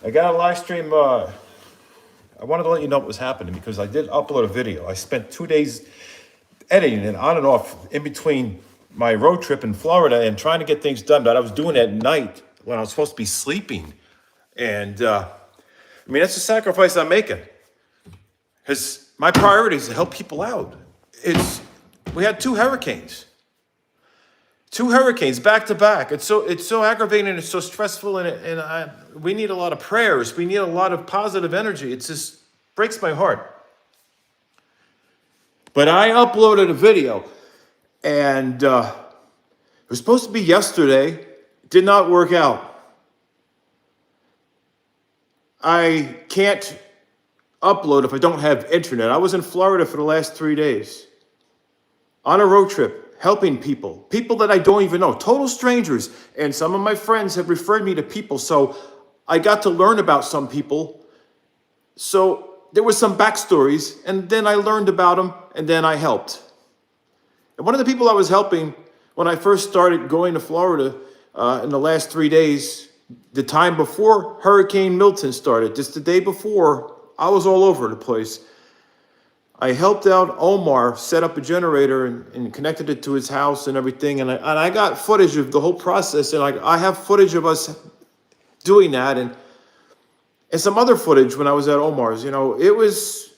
I got a live stream. I wanted to let you know what was happening because I did upload a video. I spent 2 days editing it on and off in between my road trip in Florida and trying to get things done that I was doing at night when I was supposed to be sleeping. And that's a sacrifice I'm making because my priority is to help people out. We had two hurricanes back to back. It's so aggravating and it's so stressful, and we need a lot of prayers. We need a lot of positive energy. It just breaks my heart. But I uploaded a video, and it was supposed to be yesterday. It did not work out. I can't upload if I don't have internet. I was in Florida for the last 3 days on a road trip, helping people that I don't even know, total strangers. And some of my friends have referred me to people. So I got to learn about some people. So there were some backstories, and then I learned about them, and then I helped. And one of the people I was helping when I first started going to Florida in the last 3 days, the time before Hurricane Milton started, just the day before, I was all over the place. I helped out Omar set up a generator and connected it to his house and everything. And I got footage of the whole process. And I have footage of us doing that and some other footage when I was at Omar's. It was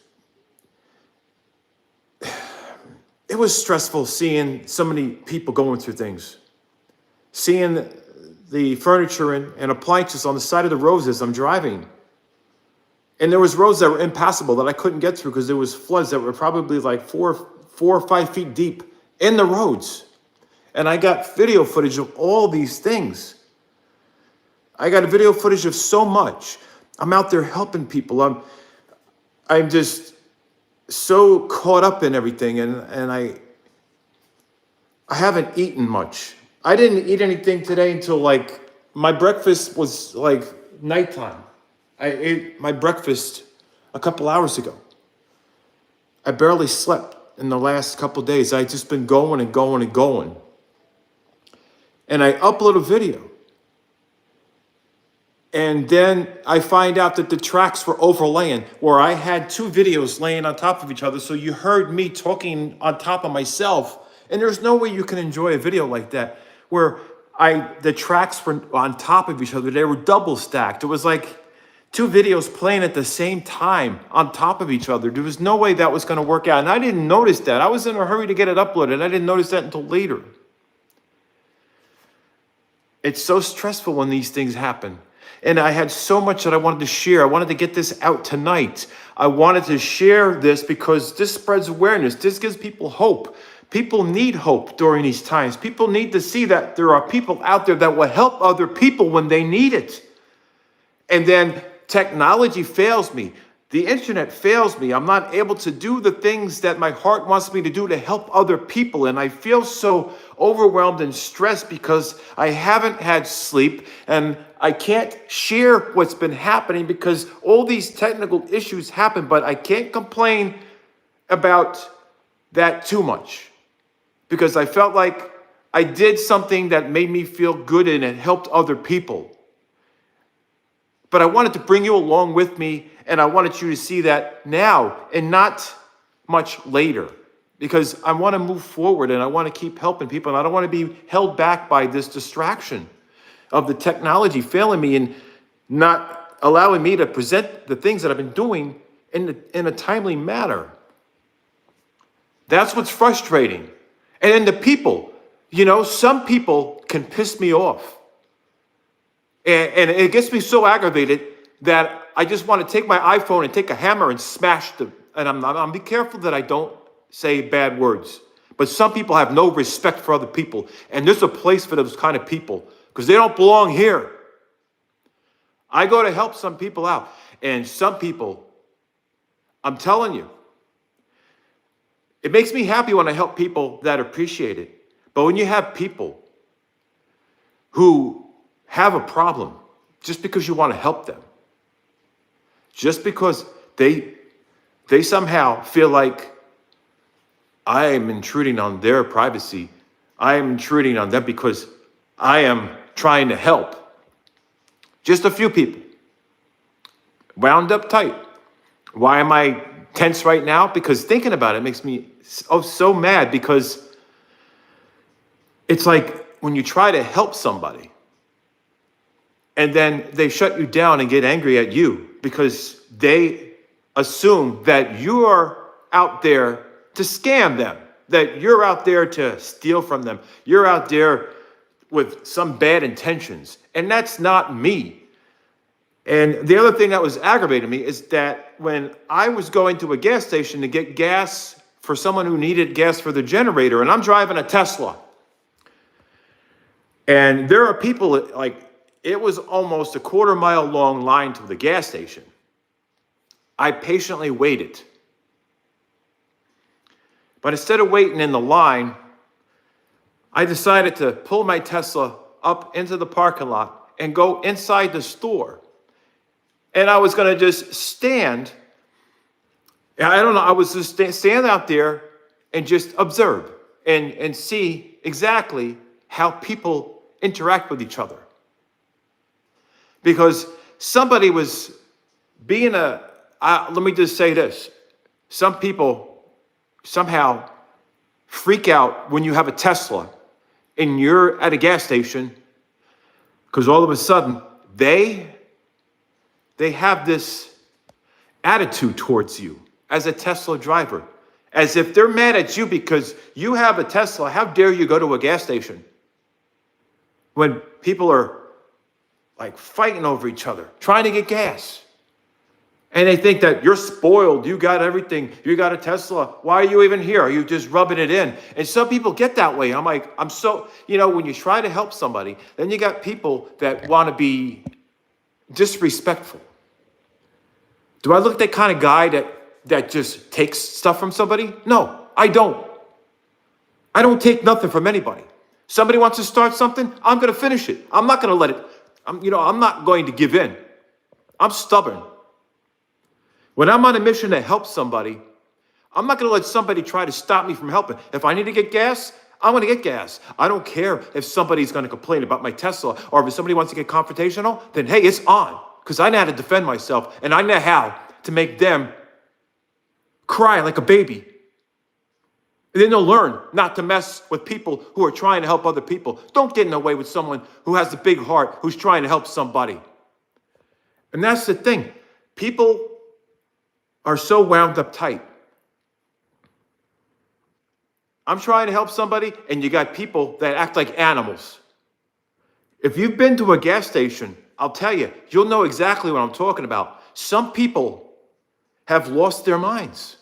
stressful seeing so many people going through things. Seeing the furniture and appliances on the side of the roads as I'm driving. And there was roads that were impassable that I couldn't get through because there was floods that were probably like four or 5 feet deep in the roads. And I got video footage of all these things. I got a video footage of so much. I'm out there helping people. I'm just so caught up in everything, and I haven't eaten much. I didn't eat anything today until my breakfast was nighttime. I ate my breakfast a couple hours ago. I barely slept in the last couple of days. I just been going and going and going. And I upload a video. And then I find out that the tracks were overlaying, where I had two videos laying on top of each other. So you heard me talking on top of myself. And there's no way you can enjoy a video like that, where the tracks were on top of each other. They were double stacked. It was like two videos playing at the same time on top of each other. There was no way that was going to work out. And I didn't notice that. I was in a hurry to get it uploaded. I didn't notice that until later. It's so stressful when these things happen. And I had so much that I wanted to share. I wanted to get this out tonight. I wanted to share this because this spreads awareness. This gives people hope. People need hope during these times. People need to see that there are people out there that will help other people when they need it. And then technology fails me. The internet fails me. I'm not able to do the things that my heart wants me to do to help other people. And I feel so overwhelmed and stressed because I haven't had sleep and I can't share what's been happening because all these technical issues happen, but I can't complain about that too much because I felt like I did something that made me feel good and it helped other people. But I wanted to bring you along with me, and I wanted you to see that now and not much later, because I want to move forward and I want to keep helping people, and I don't want to be held back by this distraction of the technology failing me and not allowing me to present the things that I've been doing in a timely manner. That's what's frustrating. And then the people, some people can piss me off. And it gets me so aggravated that I just want to take my iPhone and take a hammer and smash them. And I'm be careful that I don't say bad words. But some people have no respect for other people. And there's a place for those kind of people because they don't belong here. I go to help some people out. And some people, I'm telling you, it makes me happy when I help people that appreciate it. But when you have people who have a problem just because you want to help them, just because they somehow feel like I am intruding on their privacy, I am intruding on them because I am trying to help. Just a few people. wound up tight. Why am I tense right now? Because thinking about it makes me so mad, because it's like when you try to help somebody and then they shut you down and get angry at you because they assume that you are out there to scam them, that you're out there to steal from them. You're out there with some bad intentions. And that's not me. And the other thing that was aggravating me is that when I was going to a gas station to get gas for someone who needed gas for the generator, and I'm driving a Tesla, and there are people like, it was almost a quarter-mile long line to the gas station. I patiently waited. But instead of waiting in the line, I decided to pull my Tesla up into the parking lot and go inside the store. And I was going to just stand. I don't know. I was just stand out there and just observe and see exactly how people interact with each other. Because somebody was being let me just say this. Some people somehow freak out when you have a Tesla and you're at a gas station, because all of a sudden they have this attitude towards you as a Tesla driver, as if they're mad at you because you have a Tesla. How dare you go to a gas station? When people are like fighting over each other, trying to get gas. And they think that you're spoiled. You got everything. You got a Tesla. Why are you even here? Are you just rubbing it in? And some people get that way. I'm like, when you try to help somebody, then you got people that want to be disrespectful. Do I look that kind of guy that just takes stuff from somebody? No, I don't. I don't take nothing from anybody. Somebody wants to start something, I'm going to finish it. I'm not going to let it. I'm not going to give in. I'm stubborn. When I'm on a mission to help somebody, I'm not going to let somebody try to stop me from helping. If I need to get gas, I'm going to get gas. I don't care if somebody's going to complain about my Tesla, or if somebody wants to get confrontational, then hey, it's on. Because I know how to defend myself, and I know how to make them cry like a baby. And then they'll learn not to mess with people who are trying to help other people. Don't get in the way with someone who has a big heart, who's trying to help somebody. And that's the thing. People are so wound up tight. I'm trying to help somebody, and you got people that act like animals. If you've been to a gas station, I'll tell you, you'll know exactly what I'm talking about. Some people have lost their minds.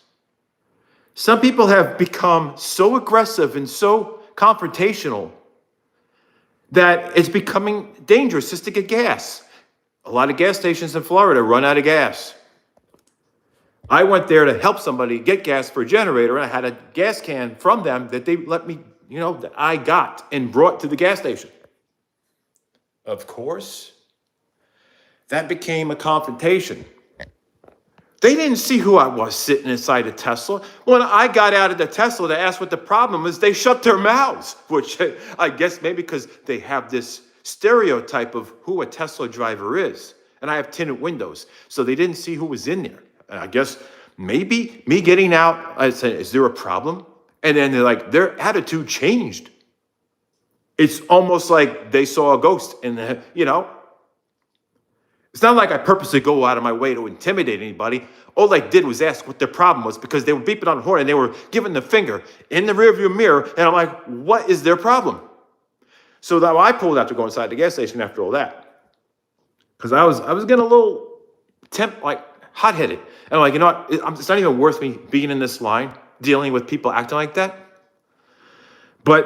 Some people have become so aggressive and so confrontational that it's becoming dangerous just to get gas. A lot of gas stations in Florida run out of gas. I went there to help somebody get gas for a generator, and I had a gas can from them that they let me, that I got and brought to the gas station. Of course, that became a confrontation. They didn't see who I was sitting inside a Tesla. When I got out of the Tesla to ask what the problem was, they shut their mouths, which I guess maybe because they have this stereotype of who a Tesla driver is. And I have tinted windows, so they didn't see who was in there. And I guess maybe me getting out, I said, is there a problem? And then they're like, their attitude changed. It's almost like they saw a ghost in the, It's not like I purposely go out of my way to intimidate anybody. All I did was ask what their problem was, because they were beeping on the horn and they were giving the finger in the rearview mirror. And I'm like, what is their problem? So now I pulled out to go inside the gas station after all that. Because I was getting a little hot-headed. And I'm like, what? It's not even worth me being in this line, dealing with people acting like that. But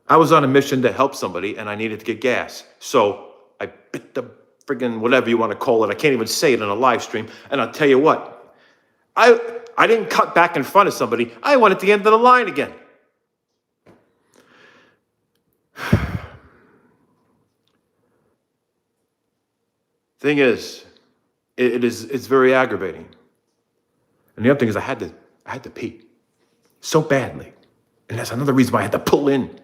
I was on a mission to help somebody, and I needed to get gas. So I bit the friggin' whatever you want to call it. I can't even say it in a live stream. And I'll tell you what, I didn't cut back in front of somebody. I went at the end of the line again. Thing is, it's very aggravating. And the other thing is I had to pee so badly. And that's another reason why I had to pull in.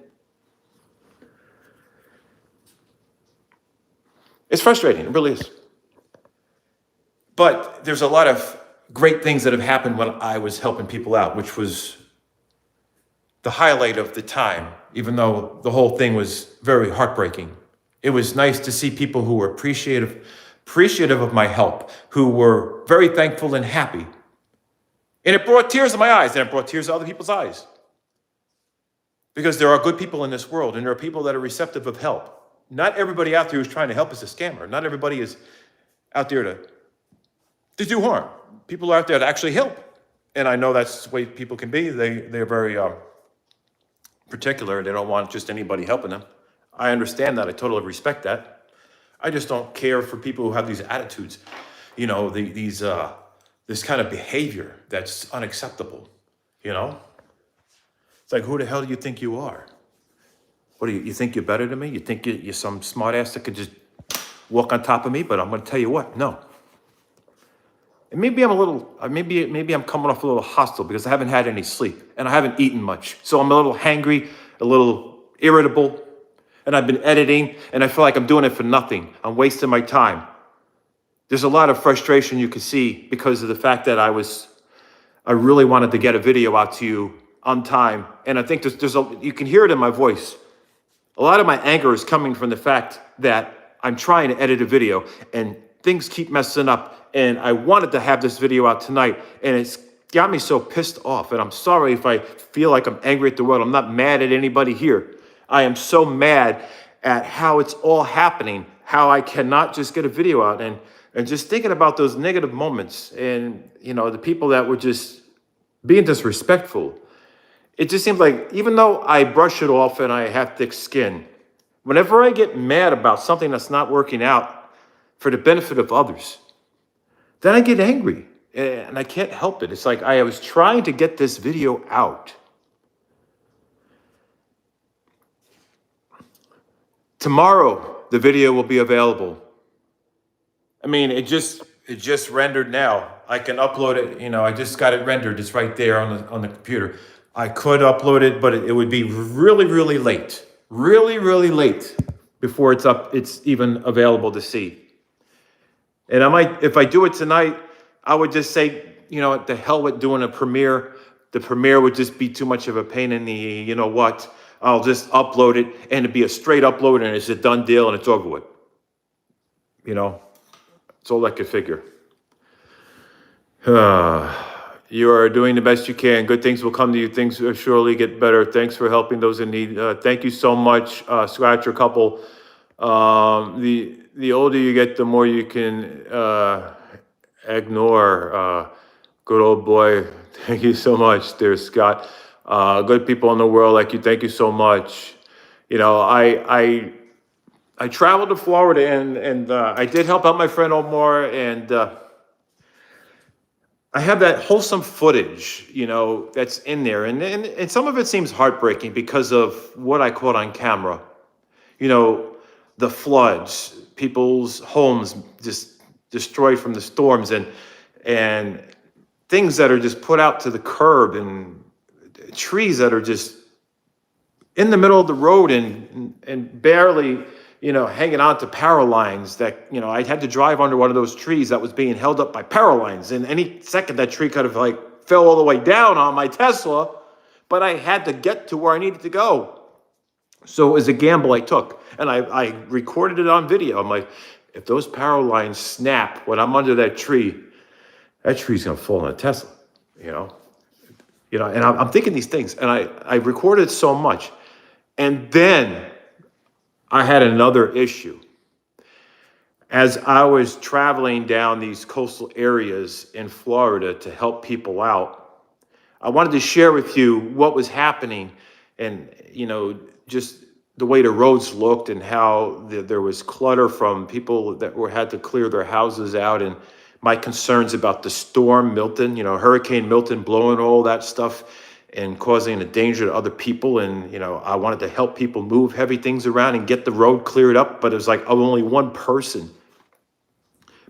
It's frustrating, it really is. But there's a lot of great things that have happened when I was helping people out, which was the highlight of the time, even though the whole thing was very heartbreaking. It was nice to see people who were appreciative of my help, who were very thankful and happy. And it brought tears to my eyes, and it brought tears to other people's eyes. Because there are good people in this world, and there are people that are receptive of help. Not everybody out there who's trying to help is a scammer. Not everybody is out there to do harm. People are out there to actually help. And I know that's the way people can be. They're very particular. They don't want just anybody helping them. I understand that. I totally respect that. I just don't care for people who have these attitudes, you know, this kind of behavior that's unacceptable, you know? It's like, who the hell do you think you are? What do you think you're better than me? You think you're some smart ass that could just walk on top of me? But I'm going to tell you what, no. And maybe I'm a little, maybe I'm coming off a little hostile because I haven't had any sleep and I haven't eaten much. So I'm a little hangry, a little irritable, and I've been editing and I feel like I'm doing it for nothing. I'm wasting my time. There's a lot of frustration you can see because of the fact that I really wanted to get a video out to you on time. And I think you can hear it in my voice. A lot of my anger is coming from the fact that I'm trying to edit a video and things keep messing up. And I wanted to have this video out tonight and it's got me so pissed off. And I'm sorry if I feel like I'm angry at the world. I'm not mad at anybody here. I am so mad at how it's all happening, how I cannot just get a video out and just thinking about those negative moments and, you know, the people that were just being disrespectful. It just seems like even though I brush it off and I have thick skin, whenever I get mad about something that's not working out for the benefit of others, then I get angry and I can't help it. It's like I was trying to get this video out. Tomorrow, the video will be available. I mean, it just rendered now. I can upload it. You know, I just got it rendered. It's right there on the computer. I could upload it, but it would be really, really late. Really, really late before it's up. It's even available to see. And I might, if I do it tonight, I would just say, you know, the hell with doing a premiere. The premiere would just be too much of a pain in the, you know what? I'll just upload it and it'd be a straight upload and it's a done deal and it's over with. You know, it's all I could figure. You are doing the best you can. Good things will come to you. Things will surely get better. Thanks for helping those in need. Thank you so much, Scratcher Couple. The older you get, the more you can ignore. Good old boy. Thank you so much, dear Scott. Good people in the world like you. Thank you so much. You know, I traveled to Florida and I did help out my friend Omar and I have that wholesome footage, you know, that's in there. And some of it seems heartbreaking because of what I caught on camera. You know, the floods, people's homes just destroyed from the storms and things that are just put out to the curb and trees that are just in the middle of the road and barely, you know, hanging on to power lines that, you know, I had to drive under one of those trees that was being held up by power lines. And any second that tree could have like fell all the way down on my Tesla, but I had to get to where I needed to go. So it was a gamble I took and I recorded it on video. I'm like, if those power lines snap when I'm under that tree's going to fall on a Tesla, you know, and I'm thinking these things and I recorded so much. And then I had another issue. As I was traveling down these coastal areas in Florida to help people out, I wanted to share with you what was happening and, you know, just the way the roads looked and how there was clutter from people that had to clear their houses out and my concerns about the storm Milton, you know, Hurricane Milton blowing all that stuff and causing a danger to other people. And, you know, I wanted to help people move heavy things around and get the road cleared up. But it was like, I'm only one person.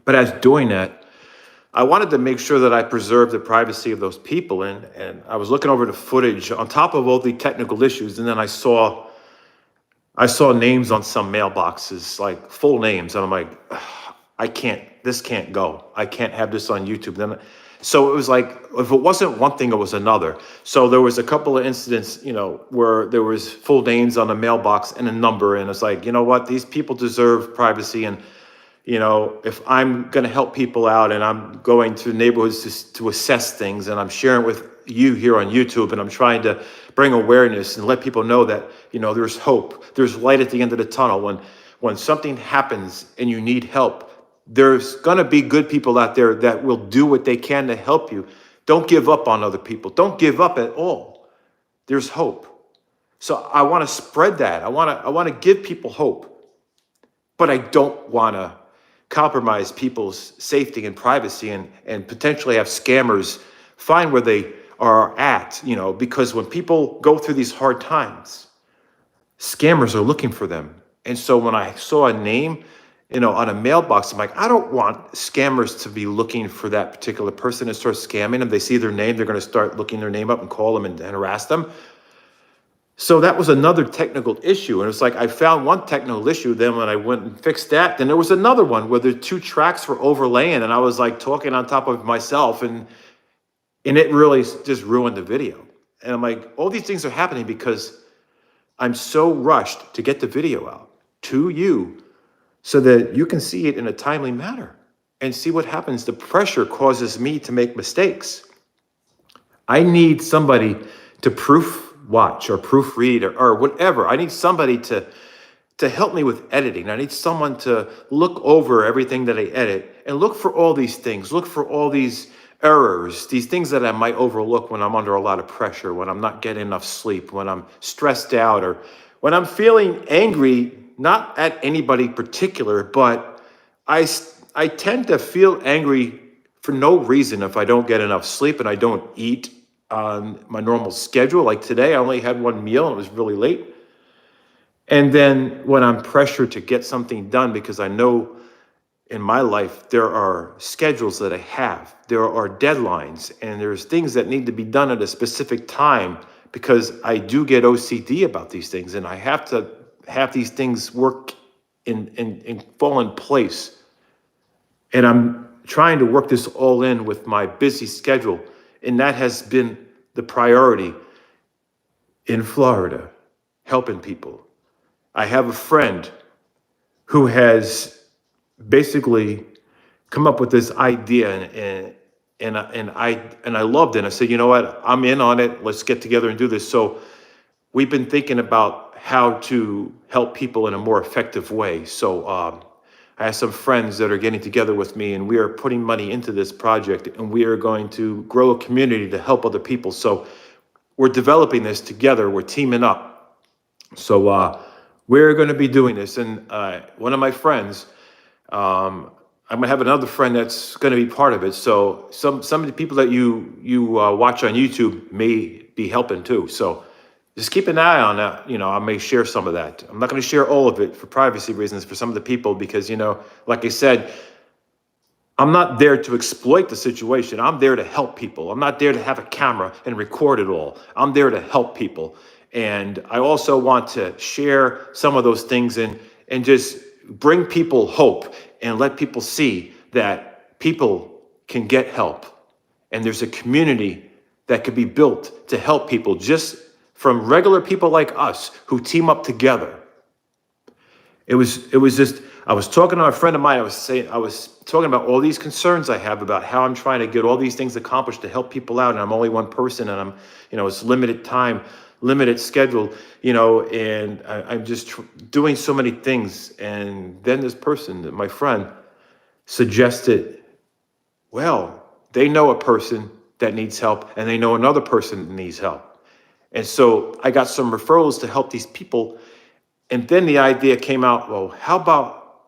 But as doing that, I wanted to make sure that I preserved the privacy of those people. And I was looking over the footage on top of all the technical issues. And then I saw names on some mailboxes, like full names. And I'm like, this can't go. I can't have this on YouTube. Then, so it was like, if it wasn't one thing, it was another. So there was a couple of incidents, where there was full names on a mailbox and a number. And it's like, you know what, these people deserve privacy. And, if I'm going to help people out and I'm going to neighborhoods to assess things and I'm sharing with you here on YouTube and I'm trying to bring awareness and let people know that, there's hope, there's light at the end of the tunnel. When something happens and you need help, there's going to be good people out there that will do what they can to help you. Don't give up on other people. Don't give up at all. There's hope. So I want to spread that. I want to give people hope, but I don't want to compromise people's safety and privacy and potentially have scammers find where they are at, because when people go through these hard times, scammers are looking for them. And so when I saw a name, on a mailbox, I'm like, I don't want scammers to be looking for that particular person and start scamming them. They see their name, they're going to start looking their name up and call them and harass them. So that was another technical issue. And it's like, I found one technical issue. Then when I went and fixed that, then there was another one where the two tracks were overlaying. And I was like talking on top of myself and it really just ruined the video. And I'm like, all these things are happening because I'm so rushed to get the video out to you so that you can see it in a timely manner and see what happens. The pressure causes me to make mistakes. I need somebody to proof watch or proofread or whatever. I need somebody to help me with editing. I need someone to look over everything that I edit and look for all these things, look for all these errors, these things that I might overlook when I'm under a lot of pressure, when I'm not getting enough sleep, when I'm stressed out, or when I'm feeling angry, not at anybody particular, but I tend to feel angry for no reason if I don't get enough sleep and I don't eat on my normal schedule. Like today, I only had one meal and it was really late. And then when I'm pressured to get something done, because I know in my life, there are schedules that I have, there are deadlines, and there's things that need to be done at a specific time because I do get OCD about these things and I have to have these things work and fall in place. And I'm trying to work this all in with my busy schedule. And that has been the priority in Florida, helping people. I have a friend who has basically come up with this idea and I loved it. I said, you know what, I'm in on it. Let's get together and do this. So we've been thinking about how to help people in a more effective way. So I have some friends that are getting together with me and we are putting money into this project and we are going to grow a community to help other people. So we're developing this together. We're teaming up. So we're going to be doing this. And one of my friends, I'm going to have another friend that's going to be part of it. So some of the people that you watch on YouTube may be helping too. So just keep an eye on that. I may share some of that. I'm not going to share all of it for privacy reasons for some of the people because, like I said, I'm not there to exploit the situation. I'm there to help people. I'm not there to have a camera and record it all. I'm there to help people. And I also want to share some of those things and just bring people hope and let people see that people can get help. And there's a community that could be built to help people just from regular people like us who team up together. It was just, I was talking to a friend of mine. I was talking about all these concerns I have about how I'm trying to get all these things accomplished to help people out. And I'm only one person and I'm, it's limited time, limited schedule, and I'm just doing so many things. And then this person, my friend, suggested, well, they know a person that needs help and they know another person that needs help. And so I got some referrals to help these people. And then the idea came out, well, how about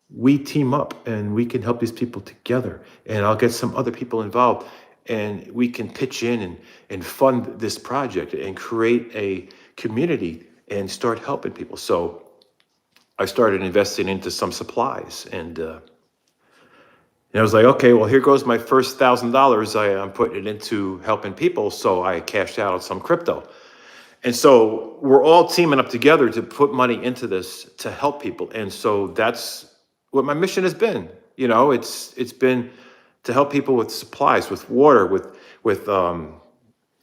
we team up and we can help these people together and I'll get some other people involved and we can pitch in and fund this project and create a community and start helping people. So I started investing into some supplies and I was like, okay, well, here goes my first $1,000. I'm putting it into helping people. So I cashed out on some crypto. And so we're all teaming up together to put money into this to help people. And so that's what my mission has been. It's been to help people with supplies, with water, with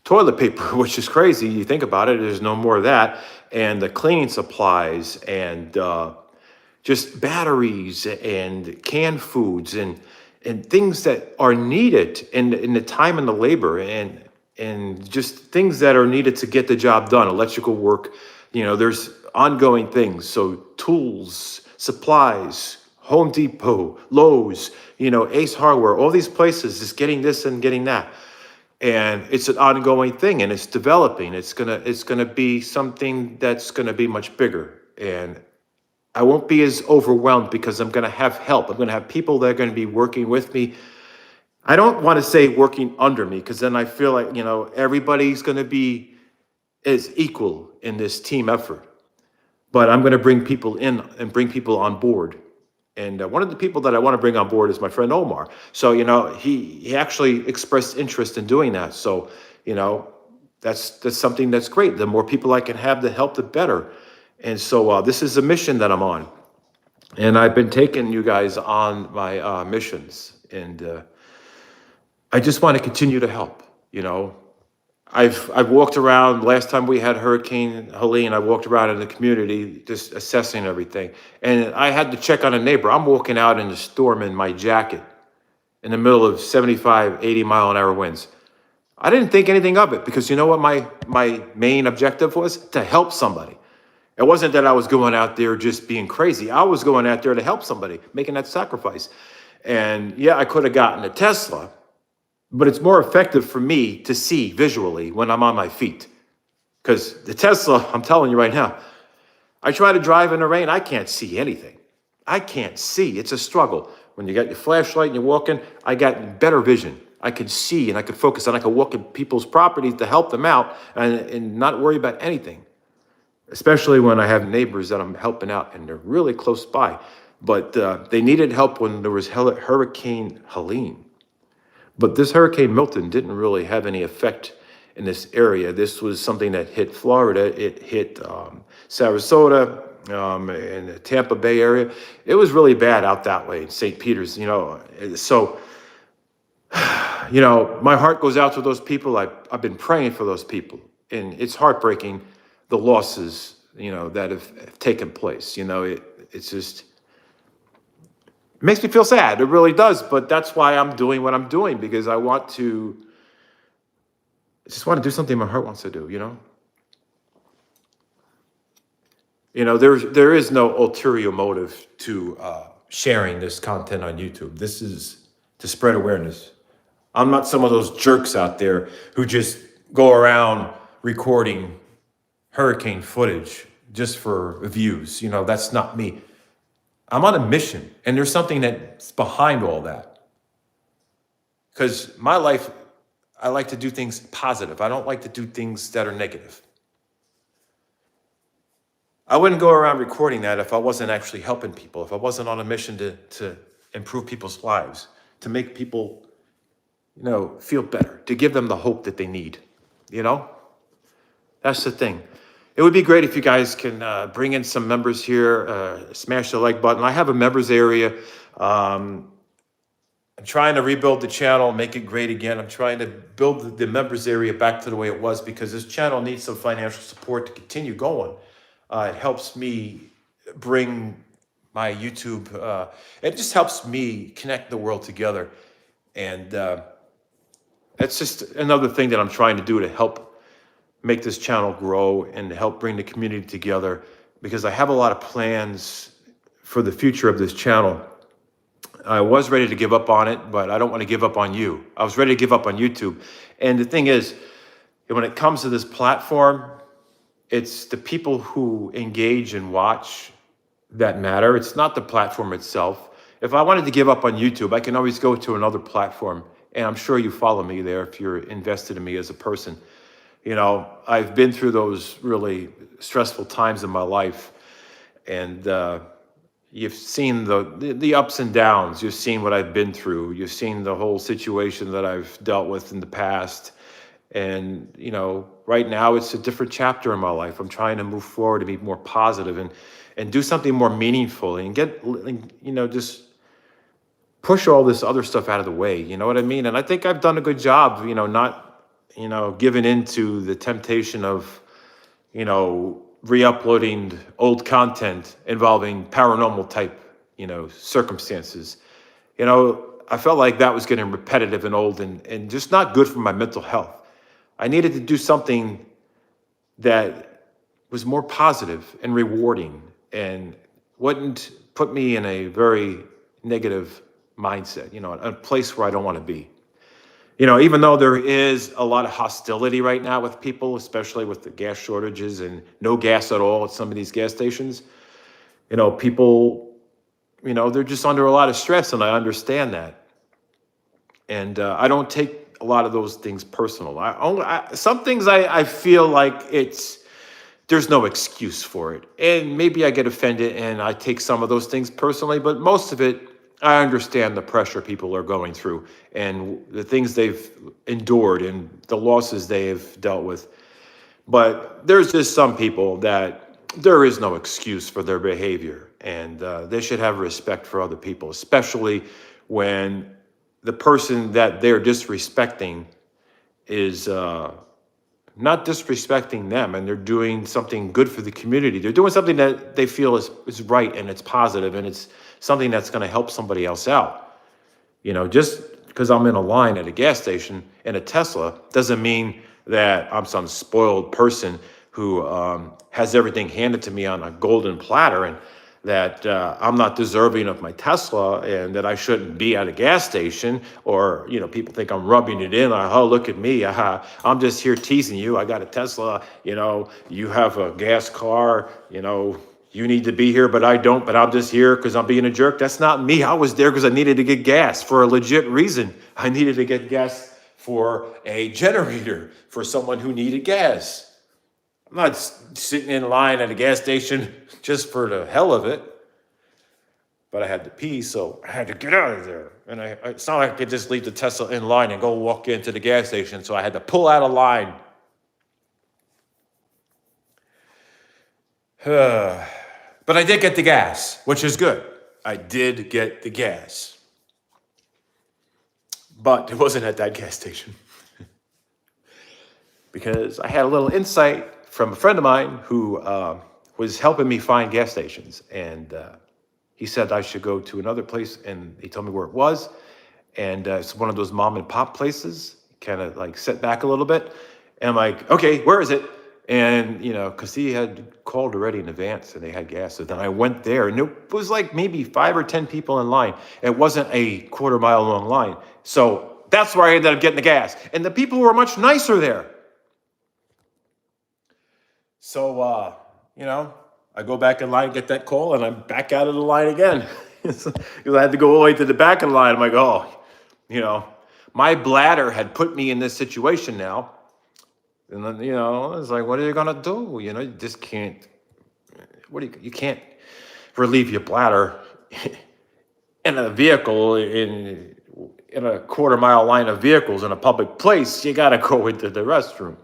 toilet paper, which is crazy. You think about it, there's no more of that, and the cleaning supplies, and just batteries and canned foods and things that are needed in the time and the labor and just things that are needed to get the job done. Electrical work, there's ongoing things. So tools, supplies, Home Depot, Lowe's, Ace Hardware, all these places is getting this and getting that. And it's an ongoing thing, and it's developing. It's gonna be something that's gonna be much bigger. And I won't be as overwhelmed because I'm gonna have help. I'm gonna have people that are gonna be working with me. I don't want to say working under me, because then I feel like, everybody's gonna be as equal in this team effort. But I'm gonna bring people in and bring people on board. And one of the people that I want to bring on board is my friend Omar. So, he actually expressed interest in doing that. So, that's something that's great. The more people I can have to help, the better. And so this is a mission that I'm on. And I've been taking you guys on my missions. And I just want to continue to help. I've walked around. Last time we had Hurricane Helene, I walked around in the community just assessing everything. And I had to check on a neighbor. I'm walking out in the storm in my jacket in the middle of 75, 80-mile-an-hour winds. I didn't think anything of it, because you know what my main objective was? To help somebody. It wasn't that I was going out there just being crazy. I was going out there to help somebody, making that sacrifice. And yeah, I could have gotten a Tesla, but it's more effective for me to see visually when I'm on my feet. Because the Tesla, I'm telling you right now, I try to drive in the rain, I can't see anything. I can't see. It's a struggle. When you got your flashlight and you're walking, I got better vision. I could see and I could focus, and I could walk in people's properties to help them out and not worry about anything. Especially when I have neighbors that I'm helping out and they're really close by. But they needed help when there was Hurricane Helene. But this Hurricane Milton didn't really have any effect in this area. This was something that hit Florida. It hit Sarasota and the Tampa Bay area. It was really bad out that way, St. Peter's, So, my heart goes out to those people. I've been praying for those people. And it's heartbreaking, the losses, that have taken place. It's just... It makes me feel sad. It really does. But that's why I'm doing what I'm doing, because I just want to do something my heart wants to do, there is no ulterior motive to sharing this content on YouTube. This is to spread awareness. I'm not some of those jerks out there who just go around recording hurricane footage just for views. That's not me. I'm on a mission, and there's something that's behind all that. Because my life, I like to do things positive. I don't like to do things that are negative. I wouldn't go around recording that if I wasn't actually helping people, if I wasn't on a mission to improve people's lives, to make people, feel better, to give them the hope that they need. That's the thing. It would be great if you guys can bring in some members here, smash the like button. I have a members area. I'm trying to rebuild the channel, make it great again. I'm trying to build the members area back to the way it was, because this channel needs some financial support to continue going. It helps me bring my YouTube, it just helps me connect the world together. And that's just another thing that I'm trying to do to help make this channel grow and to help bring the community together, because I have a lot of plans for the future of this channel. I was ready to give up on it, but I don't want to give up on you. I was ready to give up on YouTube. And the thing is, when it comes to this platform, it's the people who engage and watch that matter. It's not the platform itself. If I wanted to give up on YouTube, I can always go to another platform. And I'm sure you follow me there if you're invested in me as a person. I've been through those really stressful times in my life, and you've seen the ups and downs. You've seen what I've been through. You've seen the whole situation that I've dealt with in the past. And, right now it's a different chapter in my life. I'm trying to move forward to be more positive and do something more meaningful and get, just push all this other stuff out of the way. You know what I mean? And I think I've done a good job, not, giving into the temptation of, re-uploading old content involving paranormal type, circumstances. I felt like that was getting repetitive and old and just not good for my mental health. I needed to do something that was more positive and rewarding and wouldn't put me in a very negative mindset, a place where I don't want to be. Even though there is a lot of hostility right now with people, especially with the gas shortages and no gas at all at some of these gas stations, people, they're just under a lot of stress, and I understand that. And I don't take a lot of those things personal. Some things I feel like there's no excuse for it. And maybe I get offended and I take some of those things personally, but most of it, I understand the pressure people are going through and the things they've endured and the losses they have dealt with. But there's just some people that there is no excuse for their behavior, and they should have respect for other people, especially when the person that they're disrespecting is not disrespecting them, and they're doing something good for the community. They're doing something that they feel is right and it's positive and it's something that's going to help somebody else out. Just because I'm in a line at a gas station in a Tesla doesn't mean that I'm some spoiled person who has everything handed to me on a golden platter, and that I'm not deserving of my Tesla, and that I shouldn't be at a gas station, or, people think I'm rubbing it in, like, oh, look at me, I'm just here teasing you, I got a Tesla, you have a gas car, you need to be here, but I don't, but I'm just here because I'm being a jerk. That's not me. I was there because I needed to get gas for a legit reason. I needed to get gas for a generator for someone who needed gas. I'm not sitting in line at a gas station just for the hell of it. But I had to pee, so I had to get out of there. And it's not like I could just leave the Tesla in line and go walk into the gas station, so I had to pull out of line. But I did get the gas, which is good. I did get the gas. But it wasn't at that gas station. Because I had a little insight from a friend of mine who was helping me find gas stations. And he said I should go to another place, and he told me where it was. And it's one of those mom and pop places, kind of like set back a little bit. And I'm like, okay, where is it? And, because he had called already in advance and they had gas. So then I went there, and it was like maybe 5 or 10 people in line. It wasn't a quarter-mile long line. So that's where I ended up getting the gas. And the people were much nicer there. So, I go back in line, get that call, and I'm back out of the line again. Because I had to go all the way to the back of the line. I'm like, my bladder had put me in this situation now. And then, it's like, what are you going to do? You just can't, you can't relieve your bladder in a vehicle, in a quarter-mile line of vehicles in a public place. You got to go into the restroom.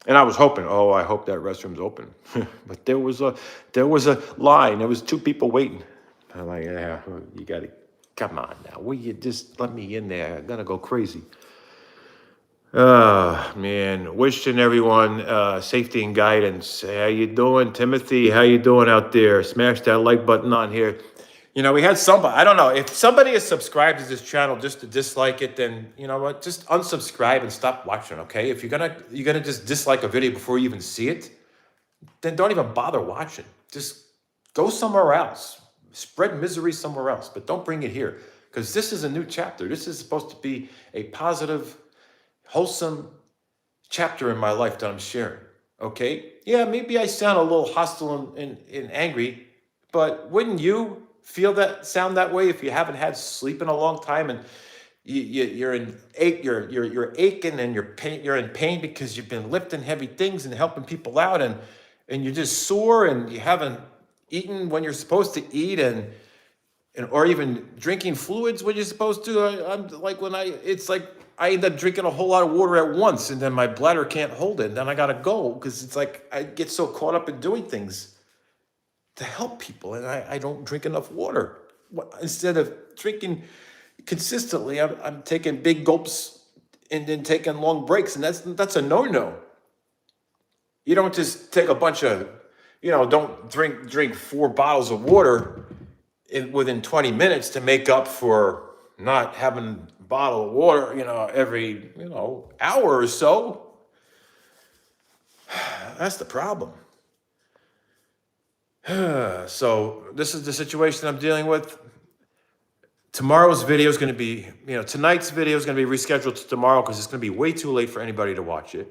And I was hoping, I hope that restroom's open. But there was a line. There was 2 people waiting. I'm like, yeah, you got to, come on now. Will you just let me in there? I'm going to go crazy. Man, wishing everyone safety and guidance. How you doing, Timothy? How you doing out there? Smash that like button on here. We had somebody, I don't know, if somebody is subscribed to this channel just to dislike it, then you know what, just unsubscribe and stop watching, okay? If you're gonna just dislike a video before you even see it, then don't even bother watching. Just go somewhere else. Spread misery somewhere else, but don't bring it here, because this is a new chapter. This is supposed to be a positive, wholesome chapter in my life that I'm sharing, okay? Yeah, maybe I sound a little hostile and angry, but wouldn't you sound that way if you haven't had sleep in a long time, and you're aching and you're in pain because you've been lifting heavy things and helping people out, and you're just sore, and you haven't eaten when you're supposed to eat, and or even drinking fluids when you're supposed to. I'm like, it's like I end up drinking a whole lot of water at once, and then my bladder can't hold it, and then I gotta go, because it's like I get so caught up in doing things to help people, and I don't drink enough water. instead of drinking consistently, I'm taking big gulps and then taking long breaks, and that's a no-no. You don't just take a bunch of, don't drink 4 bottles of water within 20 minutes to make up for not having a bottle of water, every, hour or so. That's the problem. So this is the situation I'm dealing with. Tomorrow's video is going to be, tonight's video is going to be rescheduled to tomorrow because it's going to be way too late for anybody to watch it.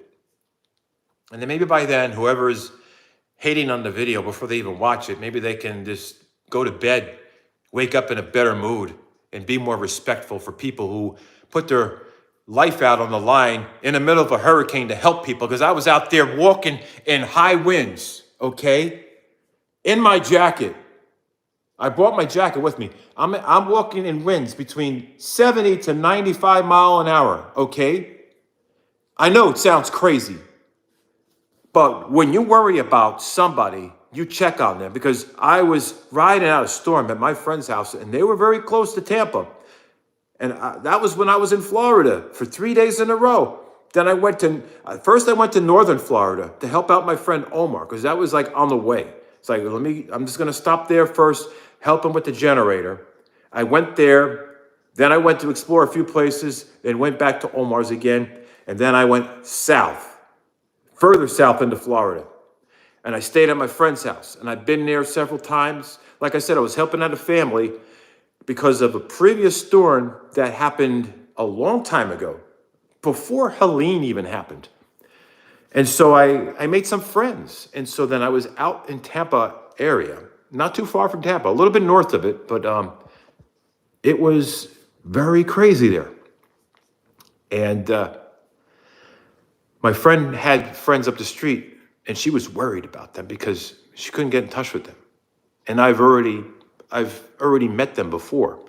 And then maybe by then, whoever is hating on the video before they even watch it, maybe they can just go to bed, wake up in a better mood, and be more respectful for people who put their life out on the line in the middle of a hurricane to help people. Because I was out there walking in high winds, okay, in my jacket. I brought my jacket with me. I'm walking in winds between 70 to 95 mile an hour, okay? I know it sounds crazy, but when you worry about somebody, you check on them, because I was riding out a storm at my friend's house, and they were very close to Tampa. And that was when I was in Florida for 3 days in a row. Then I went to northern Florida to help out my friend Omar, because that was like on the way. It's like, I'm just going to stop there first, help him with the generator. I went there. Then I went to explore a few places and went back to Omar's again. And then I went south, further south into Florida. And I stayed at my friend's house. And I've been there several times. Like I said, I was helping out a family because of a previous storm that happened a long time ago, before Helene even happened. And so I made some friends. And so then I was out in Tampa area, not too far from Tampa, a little bit north of it, but it was very crazy there. And my friend had friends up the street, and she was worried about them because she couldn't get in touch with them. And I've already met them before.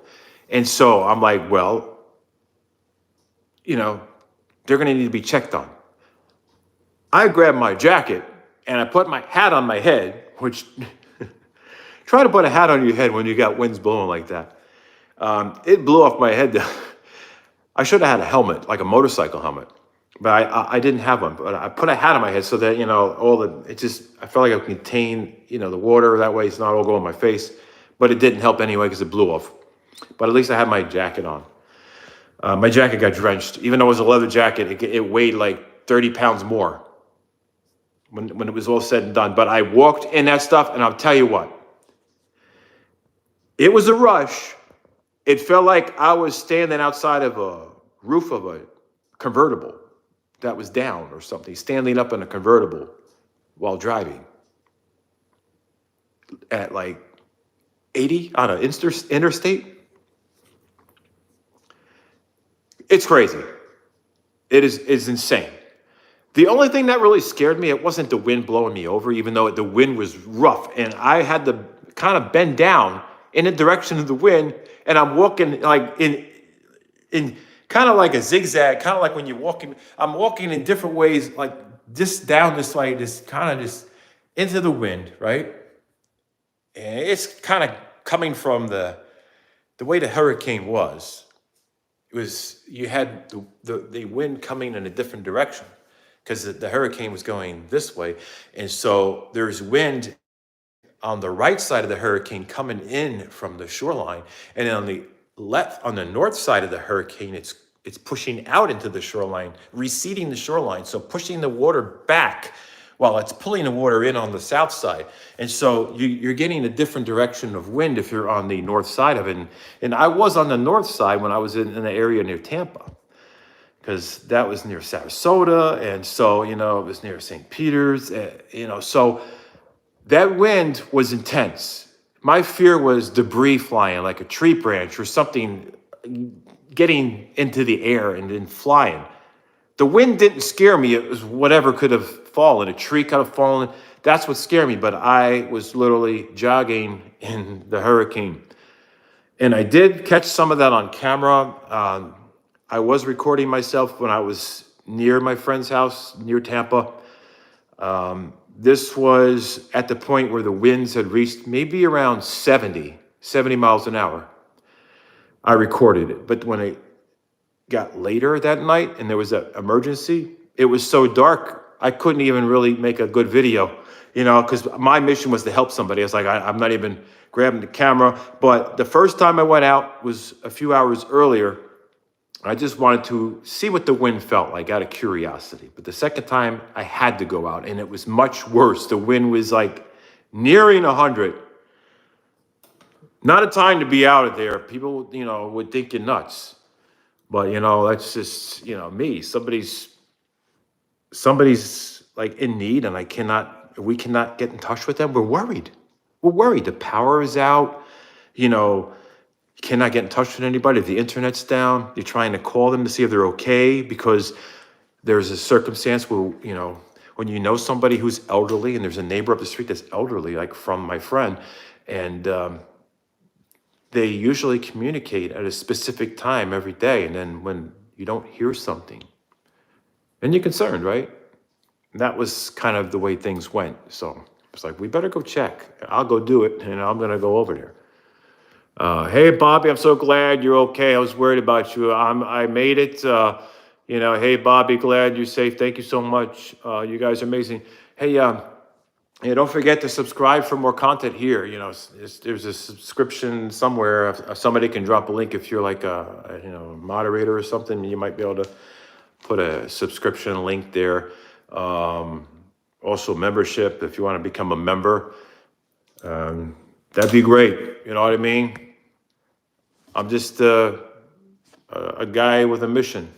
And so I'm like, well, they're going to need to be checked on. I grabbed my jacket and I put my hat on my head, which try to put a hat on your head when you got winds blowing like that. It blew off my head. I should have had a helmet, like a motorcycle helmet, but I didn't have one. But I put a hat on my head so that, I felt like I could contain, the water. That way it's not all going in my face. But it didn't help anyway because it blew off. But at least I had my jacket on. My jacket got drenched. Even though it was a leather jacket, it weighed like 30 pounds more when it was all said and done. But I walked in that stuff, and I'll tell you what. It was a rush. It felt like I was standing outside of a roof of a convertible that was down or something, standing up in a convertible while driving at like 80 on an interstate. It's crazy. It's insane. The only thing that really scared me, it wasn't the wind blowing me over, even though the wind was rough. And I had to kind of bend down in the direction of the wind. And I'm walking like in kind of like a zigzag, kind of like when you're walking. I'm walking in different ways, like just down this way, just kind of just into the wind, right? And it's kind of coming from the way the hurricane was. It was, you had the wind coming in a different direction because the hurricane was going this way. And so there's wind on the right side of the hurricane coming in from the shoreline. And then on the north side of the hurricane, it's pushing out into the shoreline, receding the shoreline. So pushing the water back while it's pulling the water in on the south side. And so you're getting a different direction of wind if you're on the north side of it. And I was on the north side when I was in the area near Tampa, because that was near Sarasota. And so, it was near St. Peter's, so that wind was intense. My fear was debris flying, like a tree branch or something getting into the air and then flying. The wind didn't scare me. It was whatever could have fallen. A tree could have fallen. That's what scared me. But I was literally jogging in the hurricane. And I did catch some of that on camera. I was recording myself when I was near my friend's house, near Tampa. This was at the point where the winds had reached maybe around 70 70 miles an hour. I recorded it. But when it got later that night and there was an emergency, it was so dark, I couldn't even really make a good video, because my mission was to help somebody. I was like, I'm not even grabbing the camera. But the first time I went out was a few hours earlier. I just wanted to see what the wind felt like out of curiosity. But the second time I had to go out and it was much worse. The wind was like nearing 100. Not a time to be out of there. People, would think you're nuts. But, that's just, me. Somebody's like in need and we cannot get in touch with them. We're worried. The power is out, you cannot get in touch with anybody. If the internet's down, you're trying to call them to see if they're okay because there's a circumstance where, when you know somebody who's elderly and there's a neighbor up the street that's elderly, like from my friend, and they usually communicate at a specific time every day. And then when you don't hear something, then you're concerned, right? And that was kind of the way things went. So it's like, we better go check. I'll go do it, and I'm going to go over there. Hey, Bobby, I'm so glad you're okay. I was worried about you. I made it. Hey, Bobby, glad you're safe. Thank you so much. You guys are amazing. Hey, don't forget to subscribe for more content here. There's a subscription somewhere. Somebody can drop a link if you're like a moderator or something. You might be able to put a subscription link there. Also, membership if you want to become a member. That'd be great. You know what I mean? I'm just a guy with a mission,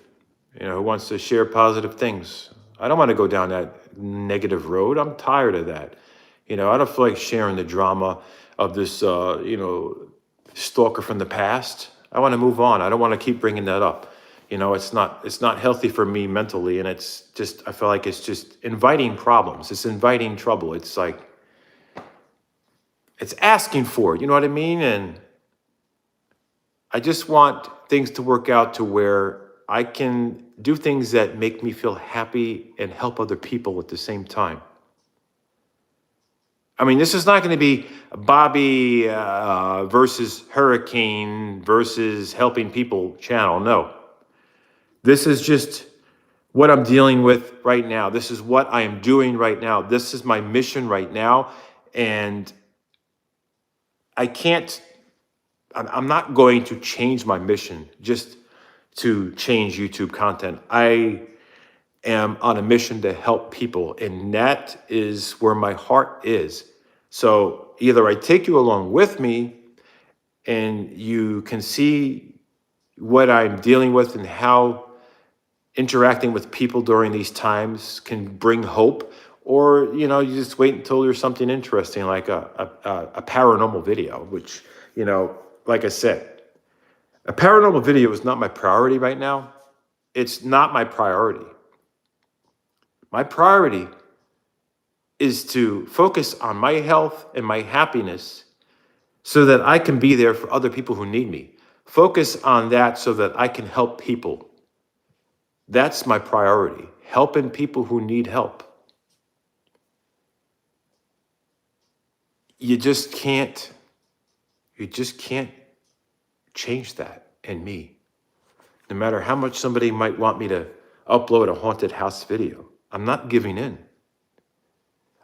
who wants to share positive things. I don't want to go down that negative road. I'm tired of that. I don't feel like sharing the drama of this, stalker from the past. I want to move on. I don't want to keep bringing that up. It's not healthy for me mentally. And I feel like it's just inviting problems. It's inviting trouble. It's like, it's asking for it. You know what I mean? And I just want things to work out to where I can do things that make me feel happy and help other people at the same time. I mean, this is not going to be Bobby versus Hurricane versus helping people channel. No. This is just what I'm dealing with right now. This is what I am doing right now. This is my mission right now. And I'm not going to change my mission just to change YouTube content. I am on a mission to help people, and that is where my heart is. So either I take you along with me and you can see what I'm dealing with and how interacting with people during these times can bring hope, or, you just wait until there's something interesting like a paranormal video, which, like I said, a paranormal video is not my priority right now. It's not my priority. My priority is to focus on my health and my happiness so that I can be there for other people who need me. Focus on that so that I can help people. That's my priority, helping people who need help. You just can't change that in me. No matter how much somebody might want me to upload a haunted house video, I'm not giving in.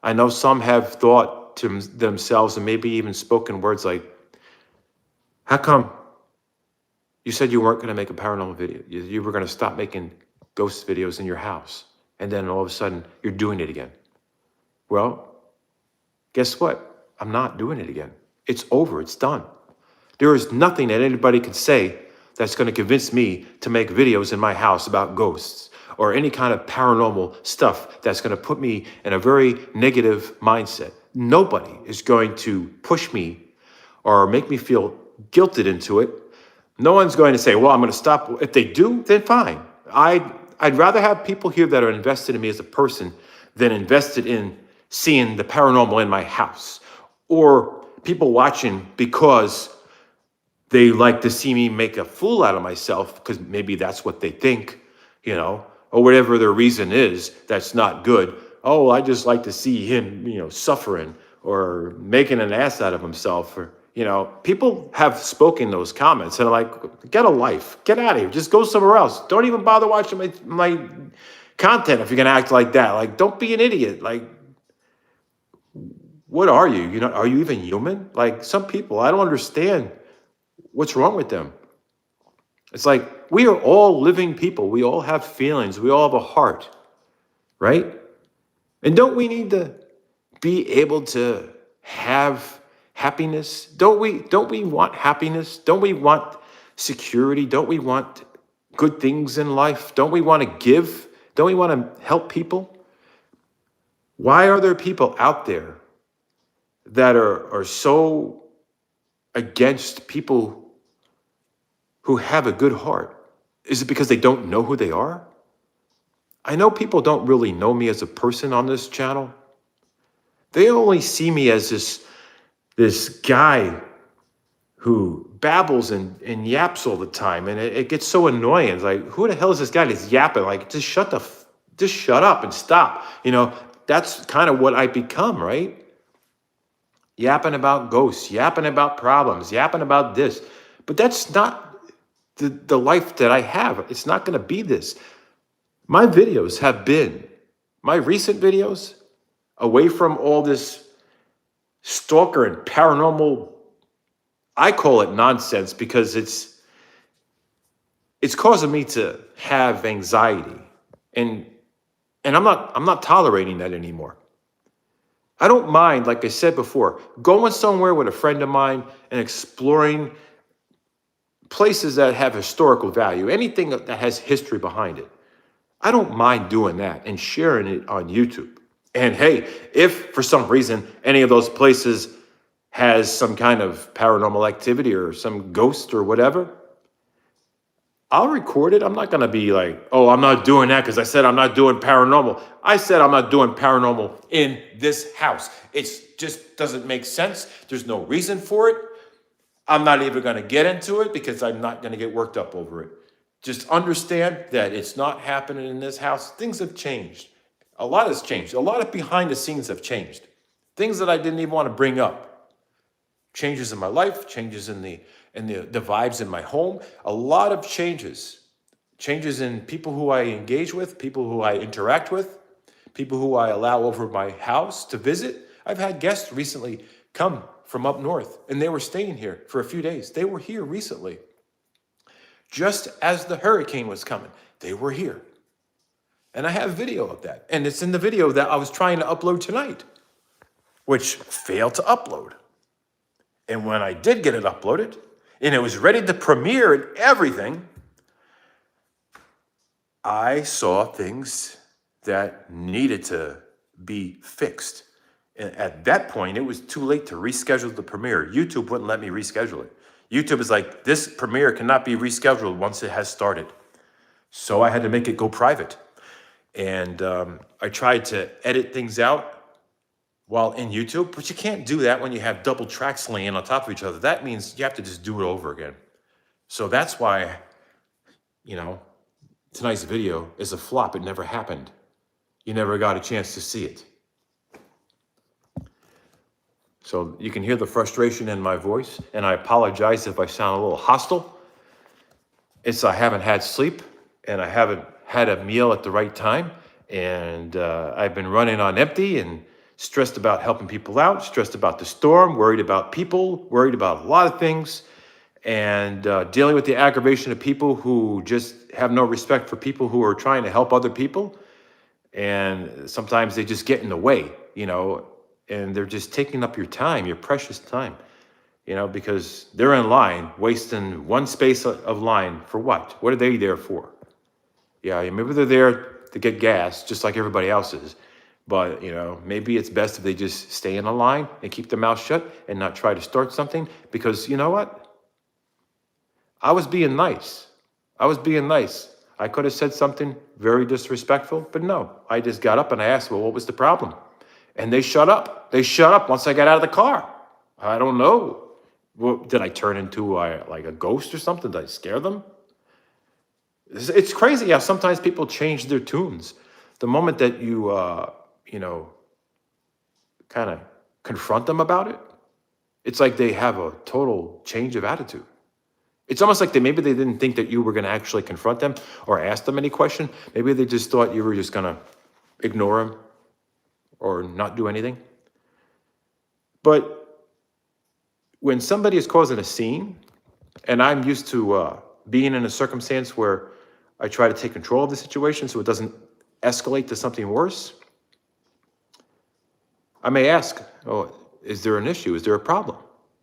I know some have thought to themselves and maybe even spoken words like, how come you said you weren't going to make a paranormal video? You were going to stop making ghost videos in your house. And then all of a sudden you're doing it again. Well, guess what? I'm not doing it again. It's over. It's done. There is nothing that anybody can say that's going to convince me to make videos in my house about ghosts or any kind of paranormal stuff that's going to put me in a very negative mindset. Nobody is going to push me or make me feel guilted into it. No one's going to say, well, I'm going to stop. If they do, then fine. I'd rather have people here that are invested in me as a person than invested in seeing the paranormal in my house, or people watching because they like to see me make a fool out of myself because maybe that's what they think, or whatever their reason is that's not good. Oh, I just like to see him, suffering or making an ass out of himself, or, People have spoken those comments and are like, get a life, get out of here, just go somewhere else. Don't even bother watching my content if you're gonna act like that. Like, don't be an idiot. Like, what are you? Are you even human? Like, some people, I don't understand what's wrong with them. It's like, we are all living people. We all have feelings. We all have a heart, right? And don't we need to be able to have happiness? Don't we want happiness? Don't we want security? Don't we want good things in life? Don't we want to give? Don't we want to help people? Why are there people out there that are so against people who have a good heart? Is it because they don't know who they are? I know people don't really know me as a person on this channel. They only see me as this guy who babbles and yaps all the time, and it gets so annoying. It's like, who the hell is this guy that's yapping? Like, just shut up and stop. That's kind of what I become, right? Yapping about ghosts, yapping about problems, yapping about this. But that's not the life that I have. It's not going to be this. My videos have been, my recent videos, away from all this stalker and paranormal, I call it nonsense, because it's causing me to have anxiety. And I'm not tolerating that anymore. I don't mind, like I said before, going somewhere with a friend of mine and exploring places that have historical value, anything that has history behind it. I don't mind doing that and sharing it on YouTube. And hey, if for some reason any of those places has some kind of paranormal activity or some ghost or whatever, I'll record it. I'm not going to be like, oh, I'm not doing that because I said I'm not doing paranormal. I said I'm not doing paranormal in this house. It just doesn't make sense. There's no reason for it. I'm not even going to get into it because I'm not going to get worked up over it. Just understand that it's not happening in this house. Things have changed. A lot has changed. A lot of behind the scenes have changed. Things that I didn't even want to bring up. Changes in my life, changes in the vibes in my home. A lot of changes. Changes in people who I engage with, people who I interact with, people who I allow over my house to visit. I've had guests recently come from up north, and they were staying here for a few days. They were here recently. Just as the hurricane was coming, they were here. And I have video of that. And it's in the video that I was trying to upload tonight, which failed to upload. And when I did get it uploaded, and it was ready to premiere and everything, I saw things that needed to be fixed. And at that point, it was too late to reschedule the premiere. YouTube wouldn't let me reschedule it. YouTube is like, this premiere cannot be rescheduled once it has started. So I had to make it go private. And I tried to edit things out while in YouTube, but you can't do that when you have double tracks laying on top of each other. That means you have to just do it over again. So that's why, tonight's video is a flop. It never happened. You never got a chance to see it. So you can hear the frustration in my voice, and I apologize if I sound a little hostile. I haven't had sleep, and I haven't had a meal at the right time, and I've been running on empty and stressed about helping people out, stressed about the storm, worried about people, worried about a lot of things, and dealing with the aggravation of people who just have no respect for people who are trying to help other people. And sometimes they just get in the way, and they're just taking up your time, your precious time, because they're in line, wasting one space of line for what? What are they there for? Yeah, maybe they're there to get gas, just like everybody else is. But, maybe it's best if they just stay in a line and keep their mouth shut and not try to start something. Because you know what? I was being nice. I could have said something very disrespectful, but no. I just got up and I asked, well, what was the problem? And they shut up. They shut up once I got out of the car. I don't know. Well, did I turn into like a ghost or something? Did I scare them? It's crazy how sometimes people change their tunes. The moment that you, kind of confront them about it, It's like they have a total change of attitude. It's almost like maybe they didn't think that you were going to actually confront them or ask them any question. Maybe they just thought you were just going to ignore them or not do anything. But when somebody is causing a scene, and I'm used to being in a circumstance where I try to take control of the situation so it doesn't escalate to something worse, I may ask, oh, is there an issue? Is there a problem?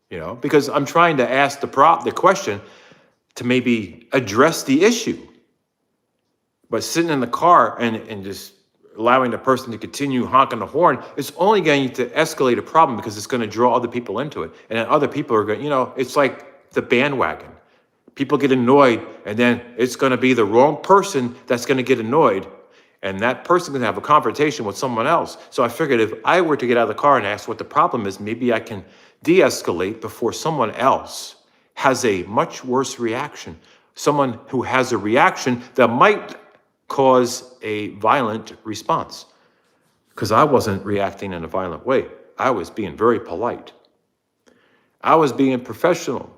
You know, because I'm trying to ask the question to maybe address the issue. But sitting in the car and just allowing the person to continue honking the horn is only going to escalate a problem, because it's going to draw other people into it. And then other people are going, you know, it's like the bandwagon. People get annoyed, and then it's going to be the wrong person that's going to get annoyed. And that person can have a confrontation with someone else. So I figured if I were to get out of the car and ask what the problem is, maybe I can de-escalate before someone else has a much worse reaction. Someone who has a reaction that might cause a violent response. Because I wasn't reacting in a violent way. I was being very polite. I was being professional,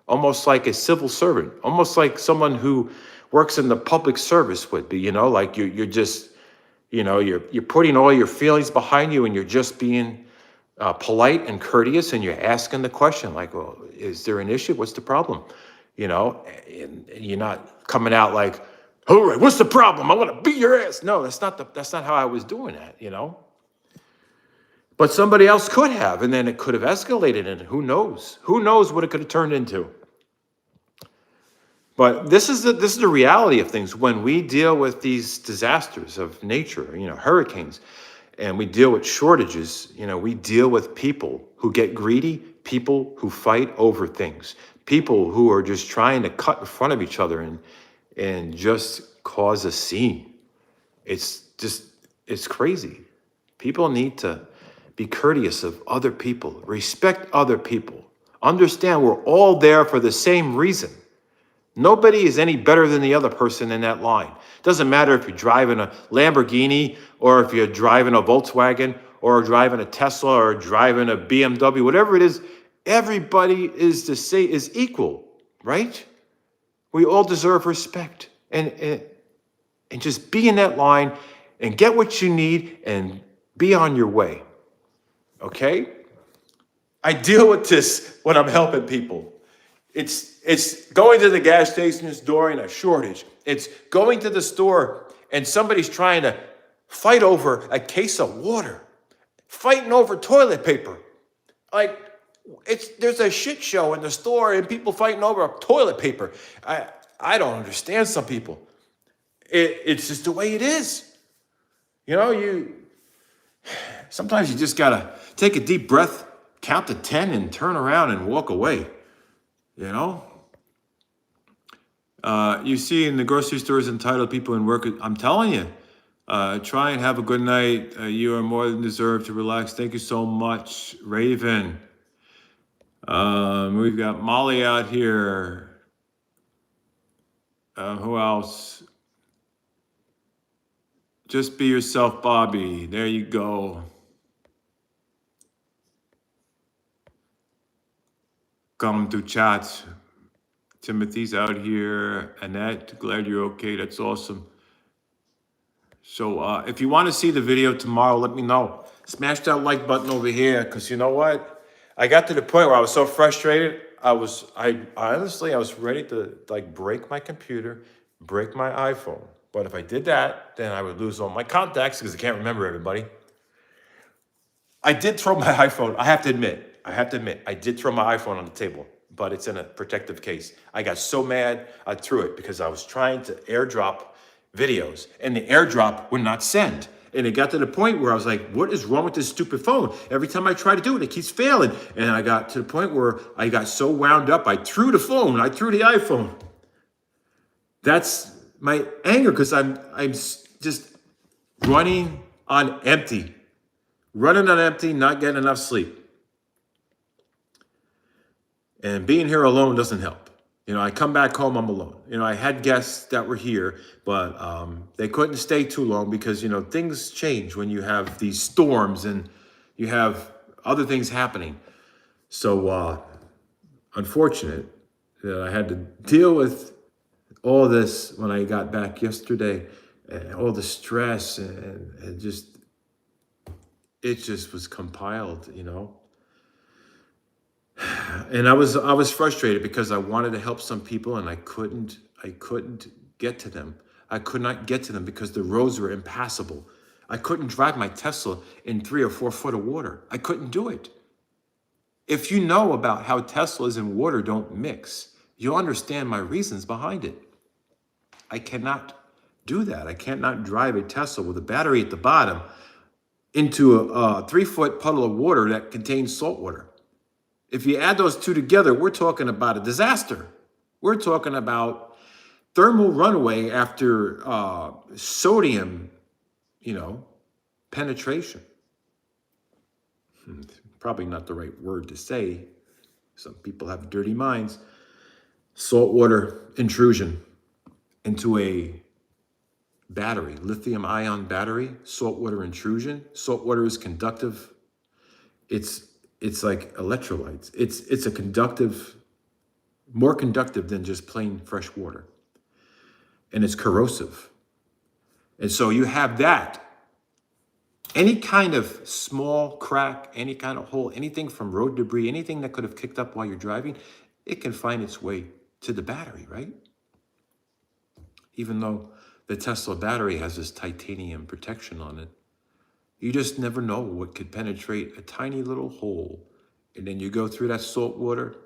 almost like a civil servant, almost like someone who works in the public service would be, you know, like you're just, you know, you're putting all your feelings behind you, and you're just being polite and courteous, and you're asking the question like, well, is there an issue? What's the problem? You know, and you're not coming out like, all right, what's the problem? I want to beat your ass. No, that's not how I was doing that, you know. But somebody else could have, and then it could have escalated, and who knows? Who knows what it could have turned into? But this is the reality of things when we deal with these disasters of nature, you know, hurricanes, and we deal with shortages. You know, we deal with people who get greedy, people who fight over things, people who are just trying to cut in front of each other and just cause a scene. It's crazy. People need to be courteous of other people, respect other people, understand we're all there for the same reason. Nobody is any better than the other person in that line. Doesn't matter if you're driving a Lamborghini, or if you're driving a Volkswagen, or driving a Tesla, or driving a BMW, whatever it is, everybody is equal, right? We all deserve respect. And just be in that line and get what you need and be on your way. Okay? I deal with this when I'm helping people. It's going to the gas station's during a shortage. It's going to the store and somebody's trying to fight over a case of water, fighting over toilet paper. Like, there's a shit show in the store and people fighting over toilet paper. I don't understand some people. It's just the way it is. You know, sometimes you just gotta take a deep breath, count to 10, and turn around and walk away. You know, you see in the grocery stores entitled people in work. I'm telling you, try and have a good night. You are more than deserved to relax. Thank you so much, Raven. We've got Molly out here. Who else? Just be yourself, Bobby. There you go. Come to chat. Timothy's out here. Annette, glad you're okay. That's awesome. So if you want to see the video tomorrow, let me know. Smash that like button over here, because you know what? I got to the point where I was so frustrated. I honestly was ready to like break my computer, break my iPhone. But if I did that, then I would lose all my contacts because I can't remember everybody. I did throw my iPhone. I have to admit, I did throw my iPhone on the table, but it's in a protective case. I got so mad, I threw it because I was trying to airdrop videos and the airdrop would not send. And it got to the point where I was like, what is wrong with this stupid phone? Every time I try to do it, it keeps failing. And I got to the point where I got so wound up, I threw the phone, I threw the iPhone. That's my anger because I'm just running on empty. Running on empty, not getting enough sleep. And being here alone doesn't help. You know, I come back home, I'm alone. You know, I had guests that were here, but they couldn't stay too long because, you know, things change when you have these storms and you have other things happening. So unfortunate that I had to deal with all this when I got back yesterday, and all the stress and just, it just was compiled, And I was frustrated because I wanted to help some people and I couldn't get to them. I could not get to them because the roads were impassable. I couldn't drive my Tesla in 3 or 4 foot of water. I couldn't do it. If you know about how Teslas and water don't mix, you'll understand my reasons behind it. I cannot do that. I cannot drive a Tesla with a battery at the bottom into a 3 foot puddle of water that contains salt water. If you add those two together, we're talking about a disaster. We're talking about thermal runaway after sodium, penetration. Probably not the right word to say. Some people have dirty minds. Saltwater intrusion into a battery, lithium ion battery, saltwater intrusion. Saltwater is conductive. It's like electrolytes. It's a conductive, more conductive than just plain fresh water. And it's corrosive. And so you have that. Any kind of small crack, any kind of hole, anything from road debris, anything that could have kicked up while you're driving, it can find its way to the battery, right? Even though the Tesla battery has this titanium protection on it, you just never know what could penetrate a tiny little hole. And then you go through that salt water,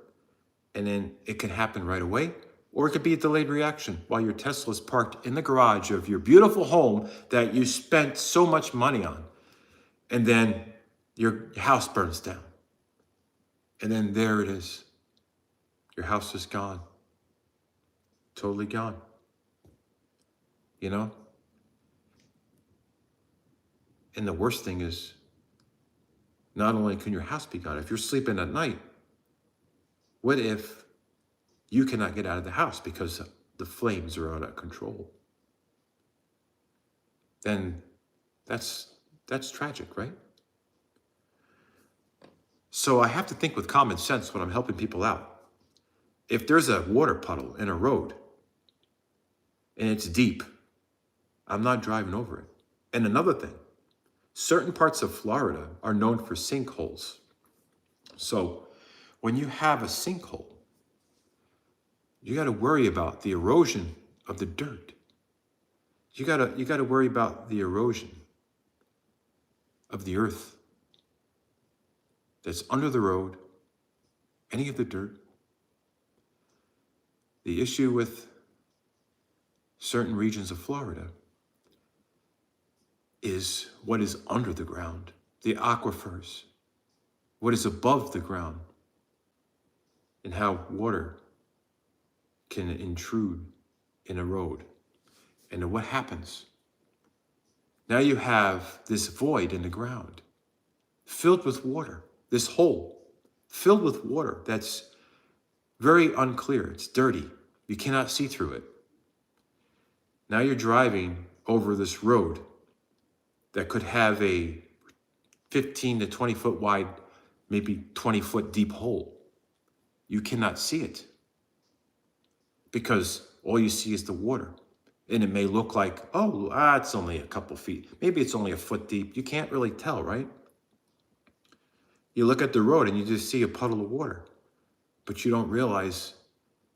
and then it can happen right away, or it could be a delayed reaction while your Tesla is parked in the garage of your beautiful home that you spent so much money on. And then your house burns down. And then there it is. Your house is gone. Totally gone. And the worst thing is, not only can your house be gone, if you're sleeping at night, what if you cannot get out of the house because the flames are out of control? Then that's tragic, right? So I have to think with common sense when I'm helping people out. If there's a water puddle in a road and it's deep, I'm not driving over it. And another thing, certain parts of Florida are known for sinkholes. So when you have a sinkhole, you got to worry about the erosion of the dirt. You got to worry about the erosion of the earth that's under the road, any of the dirt. The issue with certain regions of Florida is what is under the ground, the aquifers, what is above the ground, and how water can intrude in a road. And then what happens? Now you have this void in the ground, filled with water, this hole filled with water that's very unclear. It's dirty. You cannot see through it. Now you're driving over this road that could have a 15 to 20 foot wide, maybe 20 foot deep hole. You cannot see it because all you see is the water. And it may look like, it's only a couple feet. Maybe it's only a foot deep. You can't really tell, right? You look at the road and you just see a puddle of water, but you don't realize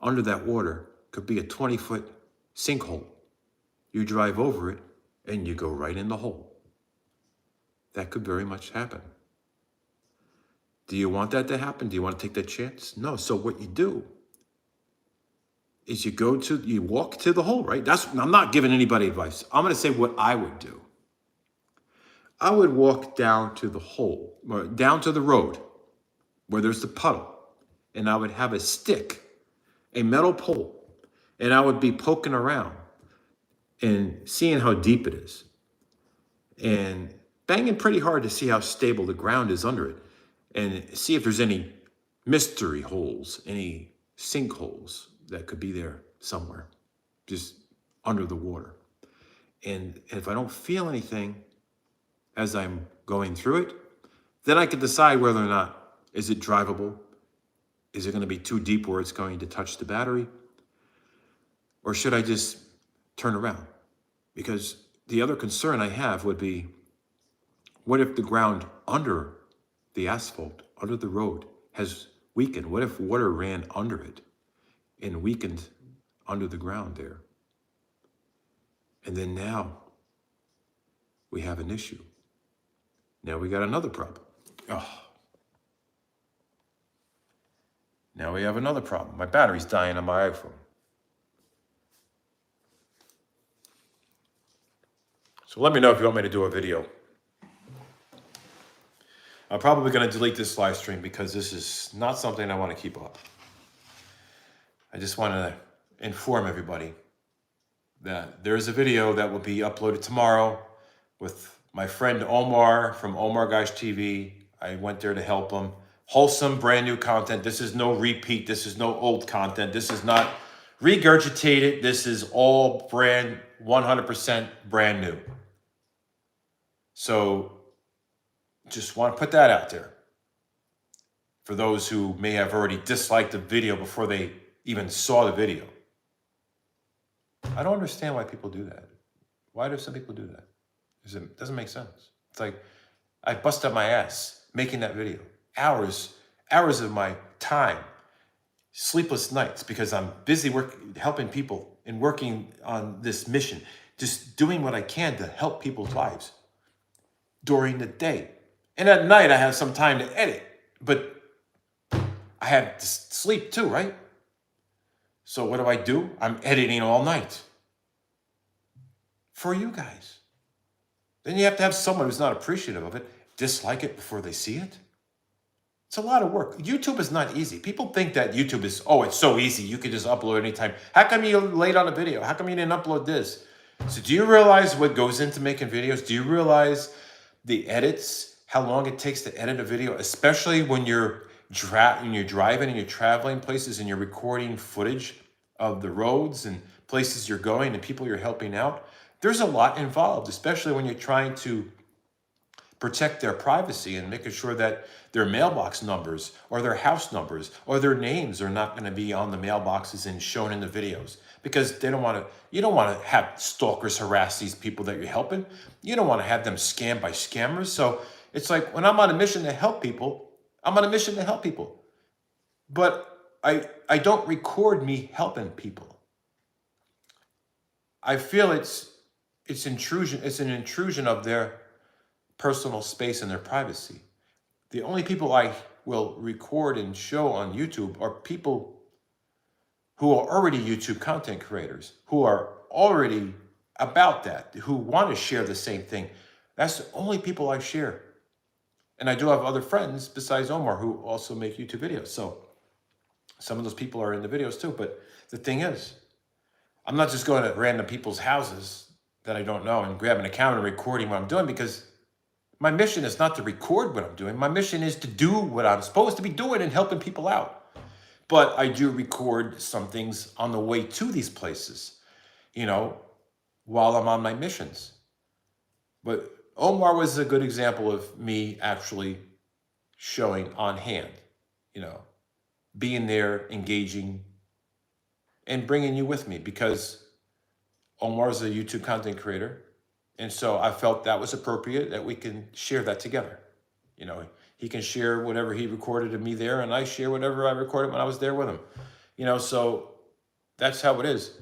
under that water could be a 20-foot sinkhole. You drive over it and you go right in the hole. That could very much happen. Do you want that to happen? Do you want to take that chance? No. So what you do is you walk to the hole, right? I'm not giving anybody advice. I'm going to say what I would do. I would walk down to the hole, or down to the road where there's the puddle, and I would have a stick, a metal pole, and I would be poking around and seeing how deep it is and banging pretty hard to see how stable the ground is under it and see if there's any mystery holes, any sinkholes that could be there somewhere, just under the water. And if I don't feel anything as I'm going through it, then I can decide whether or not Is it drivable? Is it going to be too deep where it's going to touch the battery? Or should I just turn around? Because the other concern I have would be, what if the ground under the asphalt, under the road, has weakened? What if water ran under it and weakened under the ground there? And then now we have an issue. Now we got another problem. Oh. Now we have another problem. My battery's dying on my iPhone. So let me know if you want me to do a video. I'm probably going to delete this live stream because this is not something I want to keep up. I just want to inform everybody that there is a video that will be uploaded tomorrow with my friend Omar from OmarGoshTV. I went there to help him. Wholesome, brand new content. This is no repeat. This is no old content. This is not regurgitated. This is all 100% brand new. So just want to put that out there for those who may have already disliked the video before they even saw the video. I don't understand why people do that. Why do some people do that? It doesn't make sense. It's like I busted my ass making that video. Hours of my time, sleepless nights, because I'm busy helping people and working on this mission, just doing what I can to help people's lives during the day. And at night, I have some time to edit, but I have to sleep too, right? So what do? I'm editing all night for you guys. Then you have to have someone who's not appreciative of it dislike it before they see it. It's a lot of work. YouTube is not easy. People think that YouTube is, it's so easy. You can just upload anytime. How come you're late on a video? How come you didn't upload this? So do you realize what goes into making videos? Do you realize the edits, how long it takes to edit a video, especially when you're driving and you're traveling places and you're recording footage of the roads and places you're going and people you're helping out? There's a lot involved, especially when you're trying to protect their privacy and making sure that their mailbox numbers or their house numbers or their names are not going to be on the mailboxes and shown in the videos, because you don't want to have stalkers harass these people that you're helping. You don't want to have them scammed by scammers. So it's like, when I'm on a mission to help people, I'm on a mission to help people. But I don't record me helping people. I feel it's intrusion. It's an intrusion of their personal space and their privacy. The only people I will record and show on YouTube are people who are already YouTube content creators, who are already about that, who want to share the same thing. That's the only people I share. And I do have other friends besides Omar who also make YouTube videos. So some of those people are in the videos too. But the thing is, I'm not just going to random people's houses that I don't know and grabbing a camera and recording what I'm doing, because my mission is not to record what I'm doing. My mission is to do what I'm supposed to be doing and helping people out. But I do record some things on the way to these places, while I'm on my missions. But Omar was a good example of me actually showing on hand, being there, engaging, and bringing you with me, because Omar's a YouTube content creator. And so I felt that was appropriate, that we can share that together. He can share whatever he recorded of me there, and I share whatever I recorded when I was there with him. So that's how it is.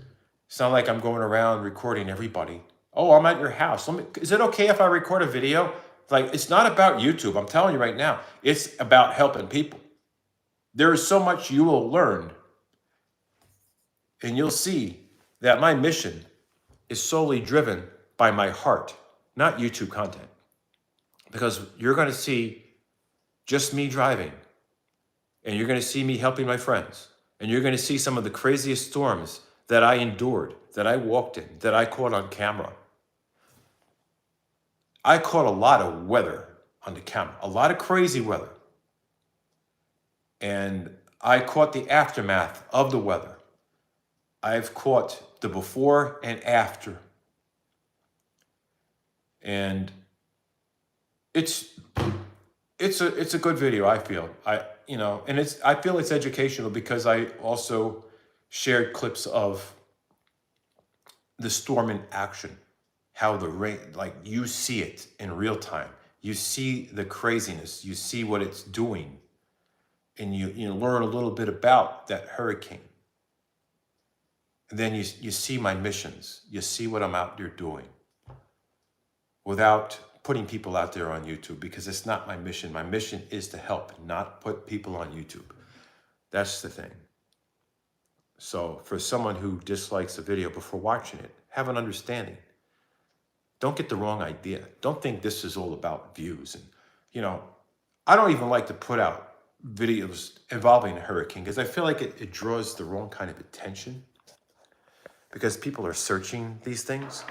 It's not like I'm going around recording everybody. Oh, I'm at your house. Is it okay if I record a video? Like, it's not about YouTube. I'm telling you right now. It's about helping people. There is so much you will learn. And you'll see that my mission is solely driven by my heart, not YouTube content. Because you're going to see just me driving, and you're going to see me helping my friends, and you're going to see some of the craziest storms that I endured, that I walked in, that I caught on camera. I caught a lot of weather on the camera, a lot of crazy weather. And I caught the aftermath of the weather. I've caught the before and after. And it's it's a good video, I feel. And I feel it's educational because I also shared clips of the storm in action, how the rain, like you see it in real time. You see the craziness, you see what it's doing, and you learn a little bit about that hurricane. And then you see my missions. You see what I'm out there doing without putting people out there on YouTube, because it's not my mission. My mission is to help, not put people on YouTube. That's the thing. So for someone who dislikes a video before watching it, have an understanding. Don't get the wrong idea. Don't think this is all about views. And, I don't even like to put out videos involving a hurricane because I feel like it draws the wrong kind of attention, because people are searching these things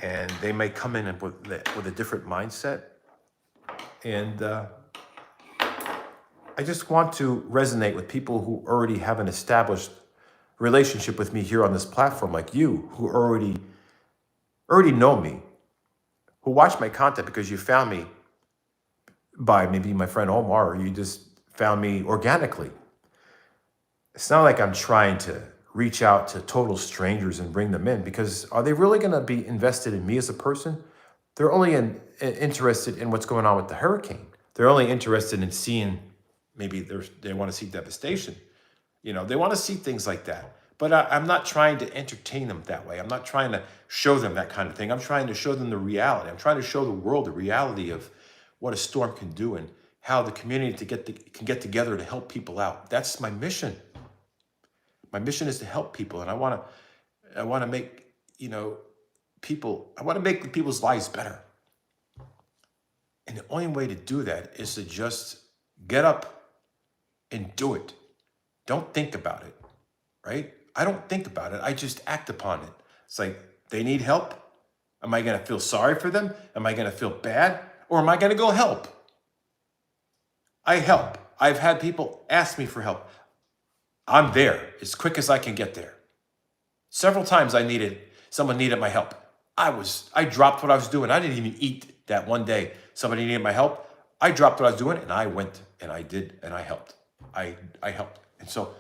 and they may come in with a different mindset. And I just want to resonate with people who already have an established relationship with me here on this platform, like you, who already know me, who watch my content because you found me by maybe my friend Omar, or you just found me organically. It's not like I'm trying to reach out to total strangers and bring them in, because are they really going to be invested in me as a person? They're only interested in what's going on with the hurricane. They're only interested in seeing, maybe they want to see devastation. They want to see things like that. But I'm not trying to entertain them that way. I'm not trying to show them that kind of thing. I'm trying to show them the reality. I'm trying to show the world the reality of what a storm can do and how the community can get together to help people out. That's my mission. My mission is to help people, and I want to make people's lives better. And the only way to do that is to just get up and do it. Don't think about it, right? I don't think about it. I just act upon it. It's like, they need help. Am I going to feel sorry for them? Am I going to feel bad? Or am I going to go help? I help. I've had people ask me for help. I'm there as quick as I can get there. Several times someone needed my help. I dropped what I was doing. I didn't even eat that one day. Somebody needed my help. I dropped what I was doing and I went and I did and I helped. I helped. And so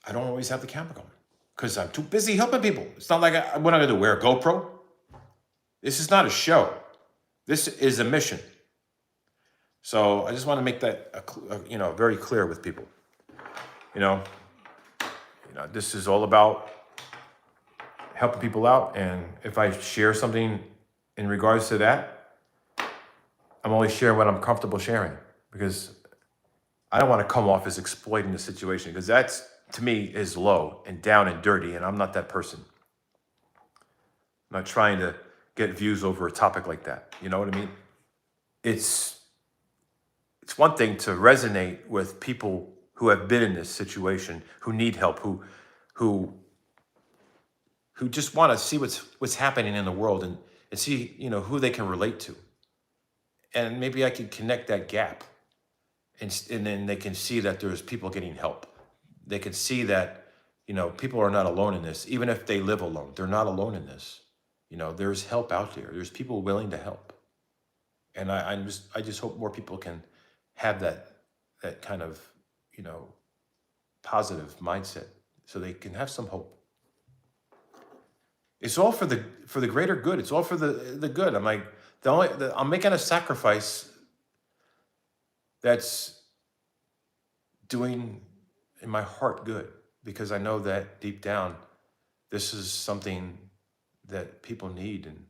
I don't always have the camera going because I'm too busy helping people. It's not like what I'm going to wear a GoPro. This is not a show. This is a mission. So I just want to make that very clear with people. This is all about helping people out, and if I share something in regards to that, I'm only sharing what I'm comfortable sharing, because I don't want to come off as exploiting the situation, because that's, to me, is low and down and dirty, and I'm not that person. I'm not trying to get views over a topic like that. You know what I mean? It's one thing to resonate with people who have been in this situation, who need help, who just want to see what's happening in the world and see, who they can relate to. And maybe I can connect that gap, and then they can see that there's people getting help. They can see that, people are not alone in this. Even if they live alone, they're not alone in this. There's help out there. There's people willing to help. And I just hope more people can have that kind of, positive mindset, so they can have some hope. It's all for the greater good. It's all for the good. I'm like, I'm making a sacrifice that's doing in my heart good, because I know that deep down, this is something that people need. And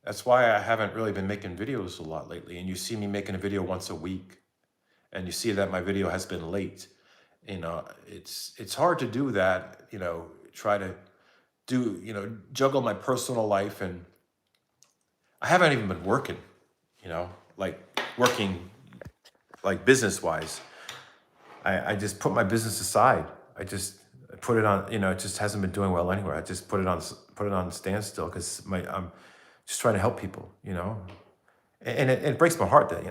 that's why I haven't really been making videos a lot lately. And you see me making a video once a week, and you see that my video has been late. It's hard to do that, try to juggle my personal life. And I haven't even been working, working like business-wise. I just put my business aside. I just put it on, it just hasn't been doing well anywhere. I just put it on standstill because I'm just trying to help people, and it breaks my heart that,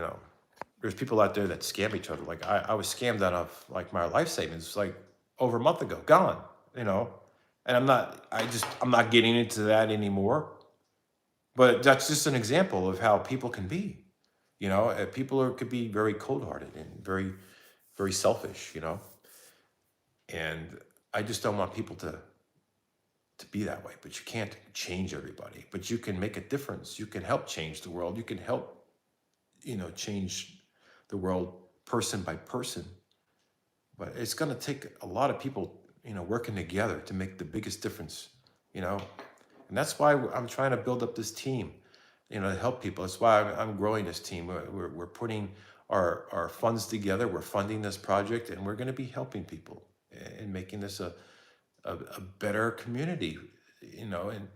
there's people out there that scam each other. Like I was scammed out of like my life savings like over a month ago, gone, and I'm not getting into that anymore. But that's just an example of how people can be. You know, could be very cold-hearted and very, very selfish, you know. And I just don't want people to be that way. But you can't change everybody. But you can make a difference. You can help change the world. You can help, you know, change the world person by person. But it's going to take a lot of people, you know, working together to make the biggest difference, you know. And that's why I'm trying to build up this team, you know, to help people. That's why I'm growing this team. We're putting our funds together. We're funding this project, and we're going to be helping people and making this a better community, you know. And,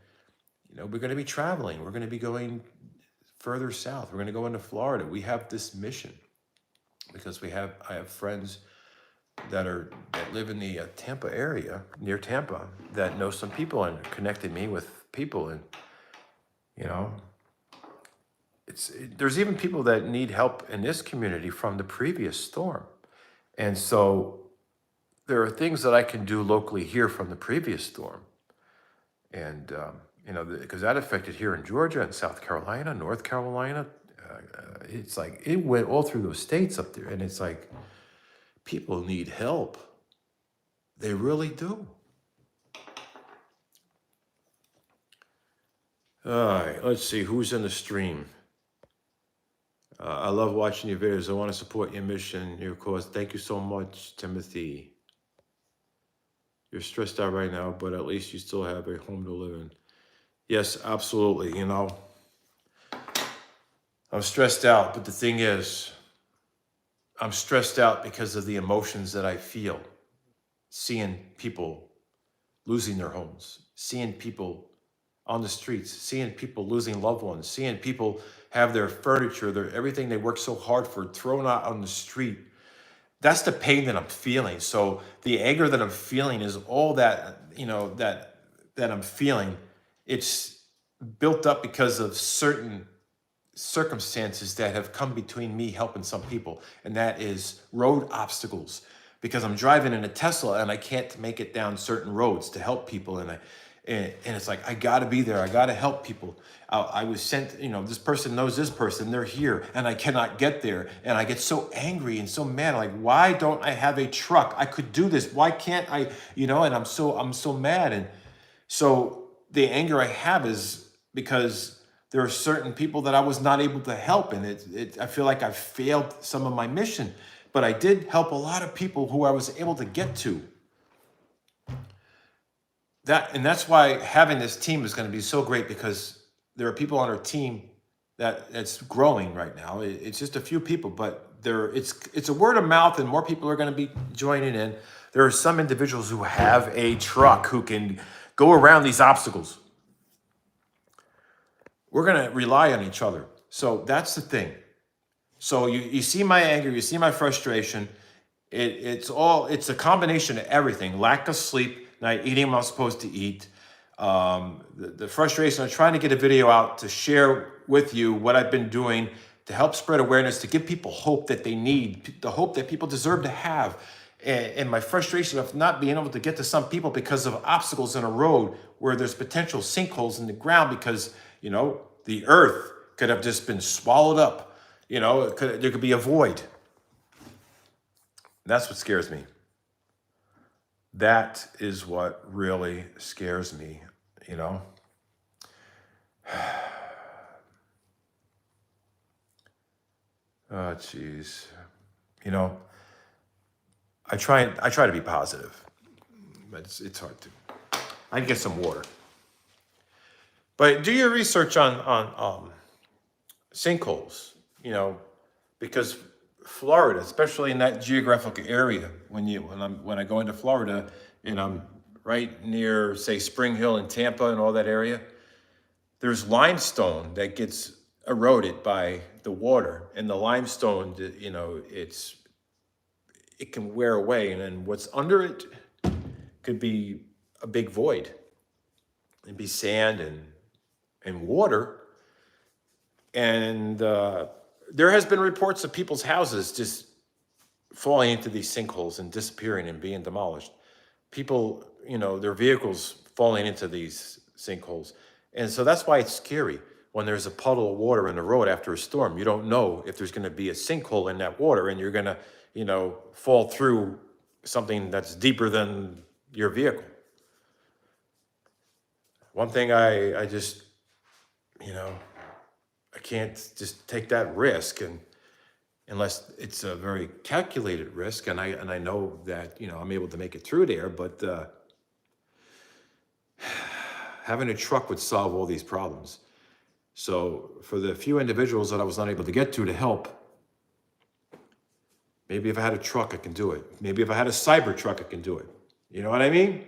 you know, we're going to be traveling. We're going to be going further south. We're going to go into Florida. We have this mission because I have friends that live in the Tampa area, near Tampa, that know some people and connected me with people. And, you know, there's even people that need help in this community from the previous storm. And so there are things that I can do locally here from the previous storm. And, you know, because that affected here in Georgia and South Carolina, North Carolina. It's like, it went all through those states up there. And it's like, people need help. They really do. All right, let's see who's in the stream. I love watching your videos. I want to support your mission, your cause. Thank you so much, Timothy. You're stressed out right now, but at least you still have a home to live in. Yes, absolutely. You know, I'm stressed out, but the thing is, I'm stressed out because of the emotions that I feel, seeing people losing their homes, seeing people on the streets, seeing people losing loved ones, seeing people have their furniture, everything they worked so hard for thrown out on the street. That's the pain that I'm feeling. So the anger that I'm feeling is all that, you know, that I'm feeling. It's built up because of certain circumstances that have come between me helping some people, and that is road obstacles, because I'm driving in a Tesla and I can't make it down certain roads to help people, and it's like, I got to be there. I got to help people. I was sent, you know, this person knows this person, they're here, and I cannot get there. And I get so angry and so mad. Like, why don't I have a truck? I could do this. Why can't I, you know, and I'm so mad. And so the anger I have is because there are certain people that I was not able to help. And I feel like I failed some of my mission, but I did help a lot of people who I was able to get to. And that's why having this team is going to be so great, because there are people on our team that's growing right now. It's just a few people, but it's a word of mouth, and more people are going to be joining in. There are some individuals who have a truck who can go around these obstacles. We're going to rely on each other. So that's the thing. So you see my anger, you see my frustration. It's a combination of everything. Lack of sleep, not eating what I'm supposed to eat. The frustration of trying to get a video out to share with you what I've been doing to help spread awareness, to give people hope that they need, the hope that people deserve to have. And my frustration of not being able to get to some people because of obstacles in a road where there's potential sinkholes in the ground, because, you know, the earth could have just been swallowed up. You know, there could be a void. That's what scares me. That is what really scares me, you know. Oh, geez. You know, I try to be positive, but it's hard to. I can get some water. But do your research on sinkholes, you know, because Florida, especially in that geographic area, when I go into Florida and I'm right near, say, Spring Hill and Tampa and all that area, there's limestone that gets eroded by the water, and the limestone, you know, it can wear away, and then what's under it could be a big void. It'd be sand and water, and there has been reports of people's houses just falling into these sinkholes and disappearing and being demolished. People, you know, their vehicles falling into these sinkholes. And so that's why it's scary. when there's a puddle of water in the road after a storm. You don't know if there's going to be a sinkhole in that water and you're going to, fall through something that's deeper than your vehicle. One thing I just, I can't just take that risk, and unless it's a very calculated risk, and I know that, I'm able to make it through there, but having a truck would solve all these problems. So for the few individuals that I was not able to get to help, maybe if I had a truck, I can do it. Maybe if I had a cyber truck, I can do it. You know what I mean?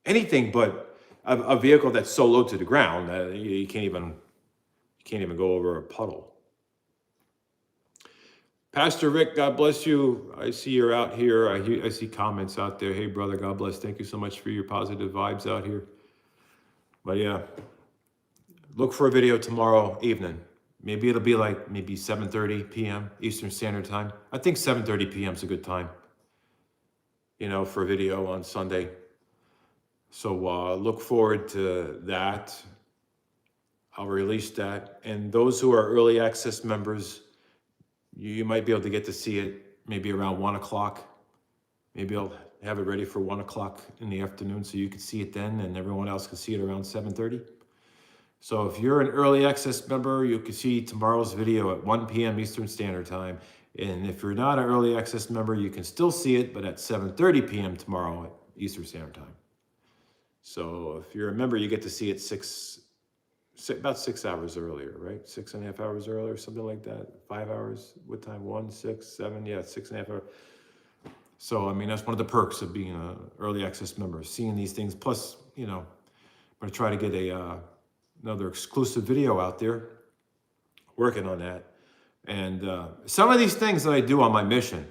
Anything but a vehicle that's so low to the ground that you can't even go over a puddle. Pastor Rick, God bless you. I see you're out here. I see comments out there. Hey, brother, God bless. Thank you so much for your positive vibes out here. But yeah, look for a video tomorrow evening. Maybe it'll be like 7:30 p.m. Eastern Standard Time. I think 7:30 p.m. is a good time, for a video on Sunday. So look forward to that. I'll release that. And those who are early access members, you might be able to get to see it maybe around 1 o'clock. Maybe I'll have it ready for 1 o'clock in the afternoon so you can see it then and everyone else can see it around 7:30. So if you're an early access member, you can see tomorrow's video at 1 p.m. Eastern Standard Time. And if you're not an early access member, you can still see it, but at 7:30 p.m. tomorrow at Eastern Standard Time. So if you're a member, you get to see it about 6 hours earlier, right? 6.5 hours earlier, something like that. 5 hours. What time? 1, 6, 7? Yeah, 6.5 hours. So, that's one of the perks of being an early access member, seeing these things. Plus, I'm going to try to get another exclusive video out there, working on that. And some of these things that I do on my mission,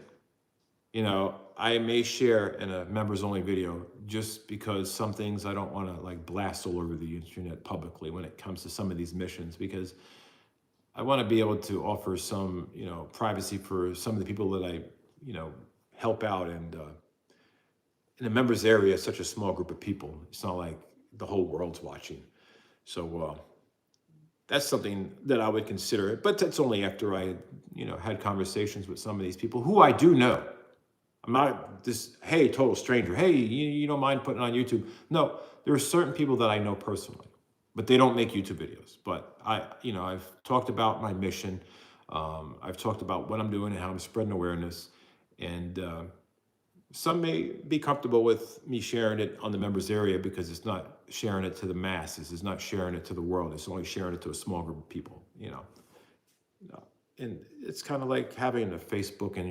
I may share in a members only video just because some things I don't want to blast all over the internet publicly when it comes to some of these missions, because I want to be able to offer some, privacy for some of the people that I, help out. And in the members area, it's such a small group of people. It's not like the whole world's watching. So that's something that I would consider it, but that's only after I, had conversations with some of these people who I do know. I'm not this, hey, total stranger. Hey, you don't mind putting it on YouTube? No, there are certain people that I know personally, but they don't make YouTube videos. But I've talked about my mission. I've talked about what I'm doing and how I'm spreading awareness. And some may be comfortable with me sharing it on the members area because it's not sharing it to the masses. It's not sharing it to the world. It's only sharing it to a small group of people, And it's kind of like having a Facebook and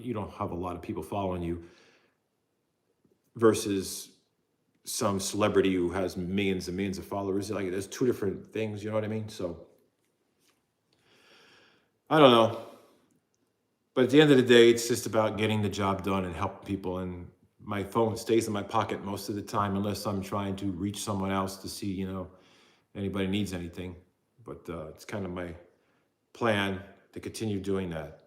you don't have a lot of people following you versus some celebrity who has millions and millions of followers. Like, there's two different things, you know what I mean? So I don't know. But at the end of the day, it's just about getting the job done and helping people. And my phone stays in my pocket most of the time, unless I'm trying to reach someone else to see, anybody needs anything. But it's kind of my plan to continue doing that.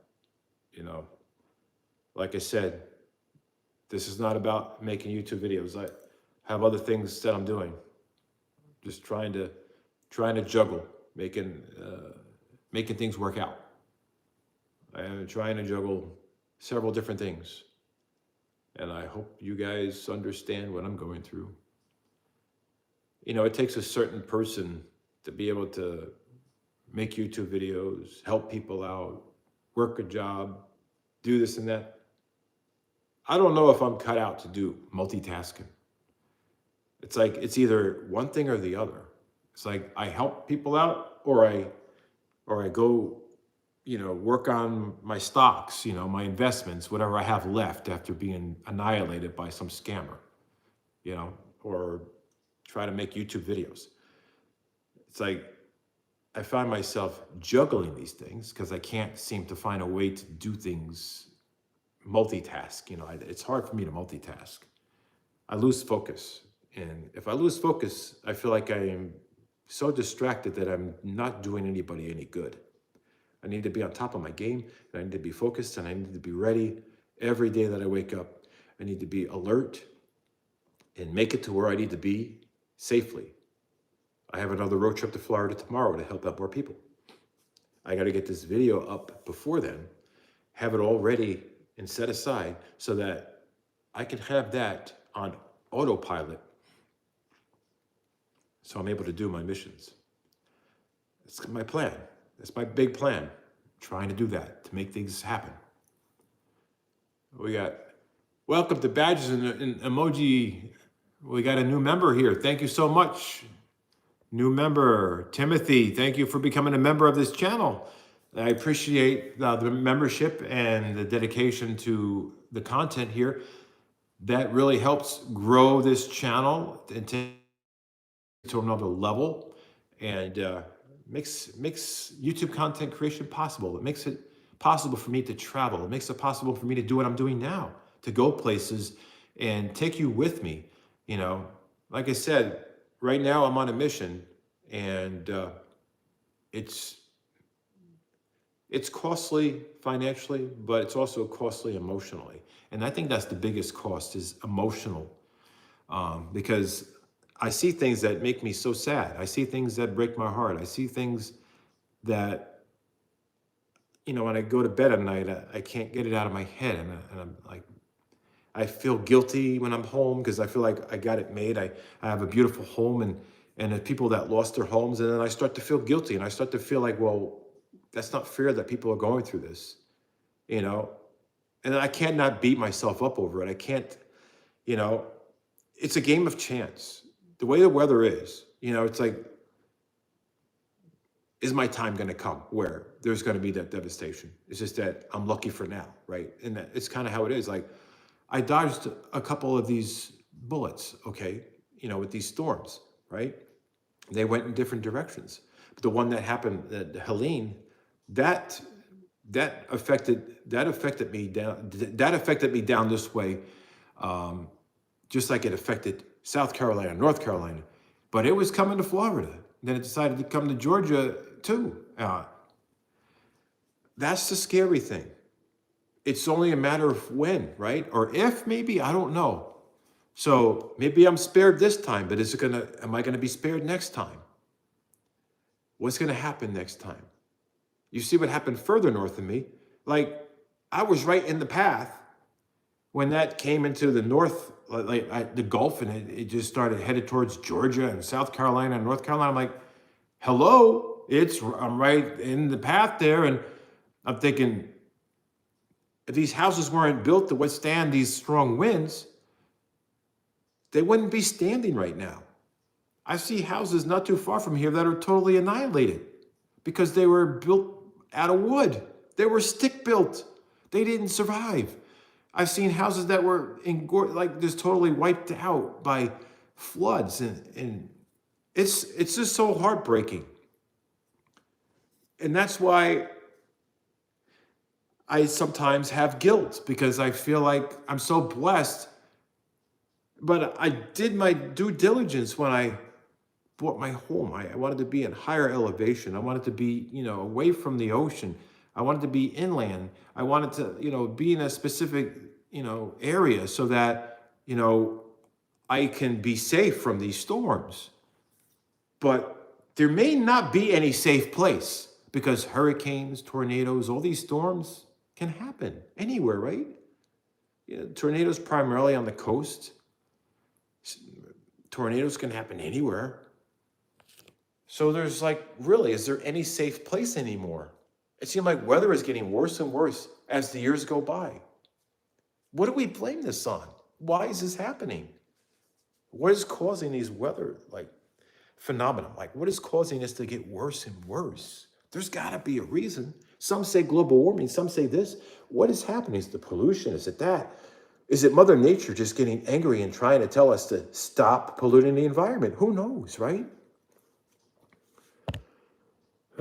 Like I said, this is not about making YouTube videos. I have other things that I'm doing. Just trying to juggle, making things work out. I am trying to juggle several different things. And I hope you guys understand what I'm going through. It takes a certain person to be able to make YouTube videos, help people out, work a job, do this and that. I don't know if I'm cut out to do multitasking. It's like, it's either one thing or the other. It's like I help people out or I go, work on my stocks, my investments, whatever I have left after being annihilated by some scammer, or try to make YouTube videos. It's like, I find myself juggling these things because I can't seem to find a way to do things, multitask. It's hard for me to multitask. I lose focus. And if I lose focus, I feel like I am so distracted that I'm not doing anybody any good. I need to be on top of my game, and I need to be focused, and I need to be ready every day that I wake up. I need to be alert and make it to where I need to be safely. I have another road trip to Florida tomorrow to help out more people. I got to get this video up before then, have it all ready and set aside so that I can have that on autopilot so I'm able to do my missions. That's my plan. That's my big plan. Trying to do that, to make things happen. We got, welcome to Badges and Emoji. We got a new member here. Thank you so much. New member, Timothy, thank you for becoming a member of this channel. I appreciate the membership and the dedication to the content here. That really helps grow this channel and take it to another level, and makes YouTube content creation possible. It makes it possible for me to travel. It makes it possible for me to do what I'm doing now, to go places and take you with me. You know, like I said, right now I'm on a mission, and it's costly financially, but it's also costly emotionally. And I think that's the biggest cost, is emotional, because I see things that make me so sad. I see things that break my heart. I see things that, you know, when I go to bed at night, I can't get it out of my head. And I'm like, I feel guilty when I'm home because I feel like I got it made. I have a beautiful home, and the people that lost their homes, and then I start to feel guilty, and I start to feel like, well, that's not fair that people are going through this, you know? And I can't not beat myself up over it. I can't, you know, it's a game of chance. The way the weather is, you know, it's like, is my time going to come where there's going to be that devastation? It's just that I'm lucky for now, right? And that it's kind of how it is. Like, I dodged a couple of these bullets, okay, you know, with these storms, right? They went in different directions. But the one that happened at Helene, that affected me down this way, just like it affected South Carolina, North Carolina, but it was coming to Florida. Then it decided to come to Georgia too. That's the scary thing. It's only a matter of when, right? Or if, maybe, I don't know. So maybe I'm spared this time, but am I gonna be spared next time? What's gonna happen next time? You see what happened further north of me. Like, I was right in the path when that came into the north, the Gulf, and it just started headed towards Georgia and South Carolina and North Carolina. I'm like, hello, I'm right in the path there. And I'm thinking, if these houses weren't built to withstand these strong winds, they wouldn't be standing right now. I see houses not too far from here that are totally annihilated because they were built out of wood. They were stick built. They didn't survive. I've seen houses that were just totally wiped out by floods, and it's just so heartbreaking. And that's why I sometimes have guilt, because I feel like I'm so blessed. But I did my due diligence when I bought my home. I wanted to be in higher elevation. I wanted to be, you know, away from the ocean. I wanted to be inland. I wanted to, you know, be in a specific, you know, area so that, you know, I can be safe from these storms. But there may not be any safe place, because hurricanes, tornadoes, all these storms can happen anywhere, right? You know, tornadoes primarily on the coast. Tornadoes can happen anywhere. So there's like, really, is there any safe place anymore? It seems like weather is getting worse and worse as the years go by. What do we blame this on? Why is this happening? What is causing these weather phenomena? Like, what is causing this to get worse and worse? There's got to be a reason. Some say global warming, some say this. What is happening? Is it the pollution? Is it that? Is it Mother Nature just getting angry and trying to tell us to stop polluting the environment? Who knows, right?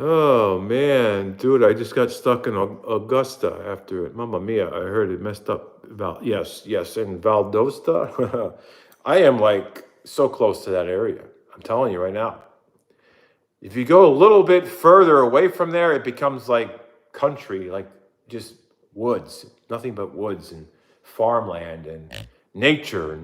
Oh, man, dude, I just got stuck in Augusta after it. Mamma mia, I heard it messed up. Yes, in Valdosta. I am like so close to that area. I'm telling you right now. If you go a little bit further away from there, it becomes like country, like just woods, nothing but woods and farmland and nature.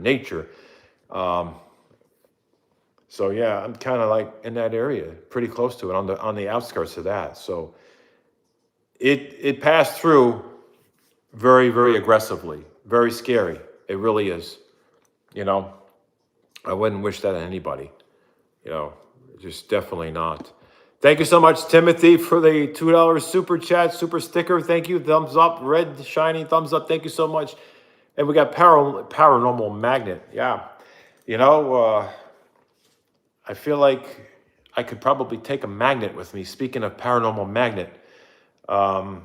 So yeah, I'm kind of like in that area, pretty close to it, on the outskirts of that. So it passed through very, very aggressively, very scary. It really is. You know, I wouldn't wish that on anybody. You know, just definitely not. Thank you so much, Timothy, for the $2 super chat, super sticker. Thank you. Thumbs up, red shiny thumbs up. Thank you so much. And we got paranormal magnet. Yeah. You know, I feel like I could probably take a magnet with me. Speaking of paranormal magnet, I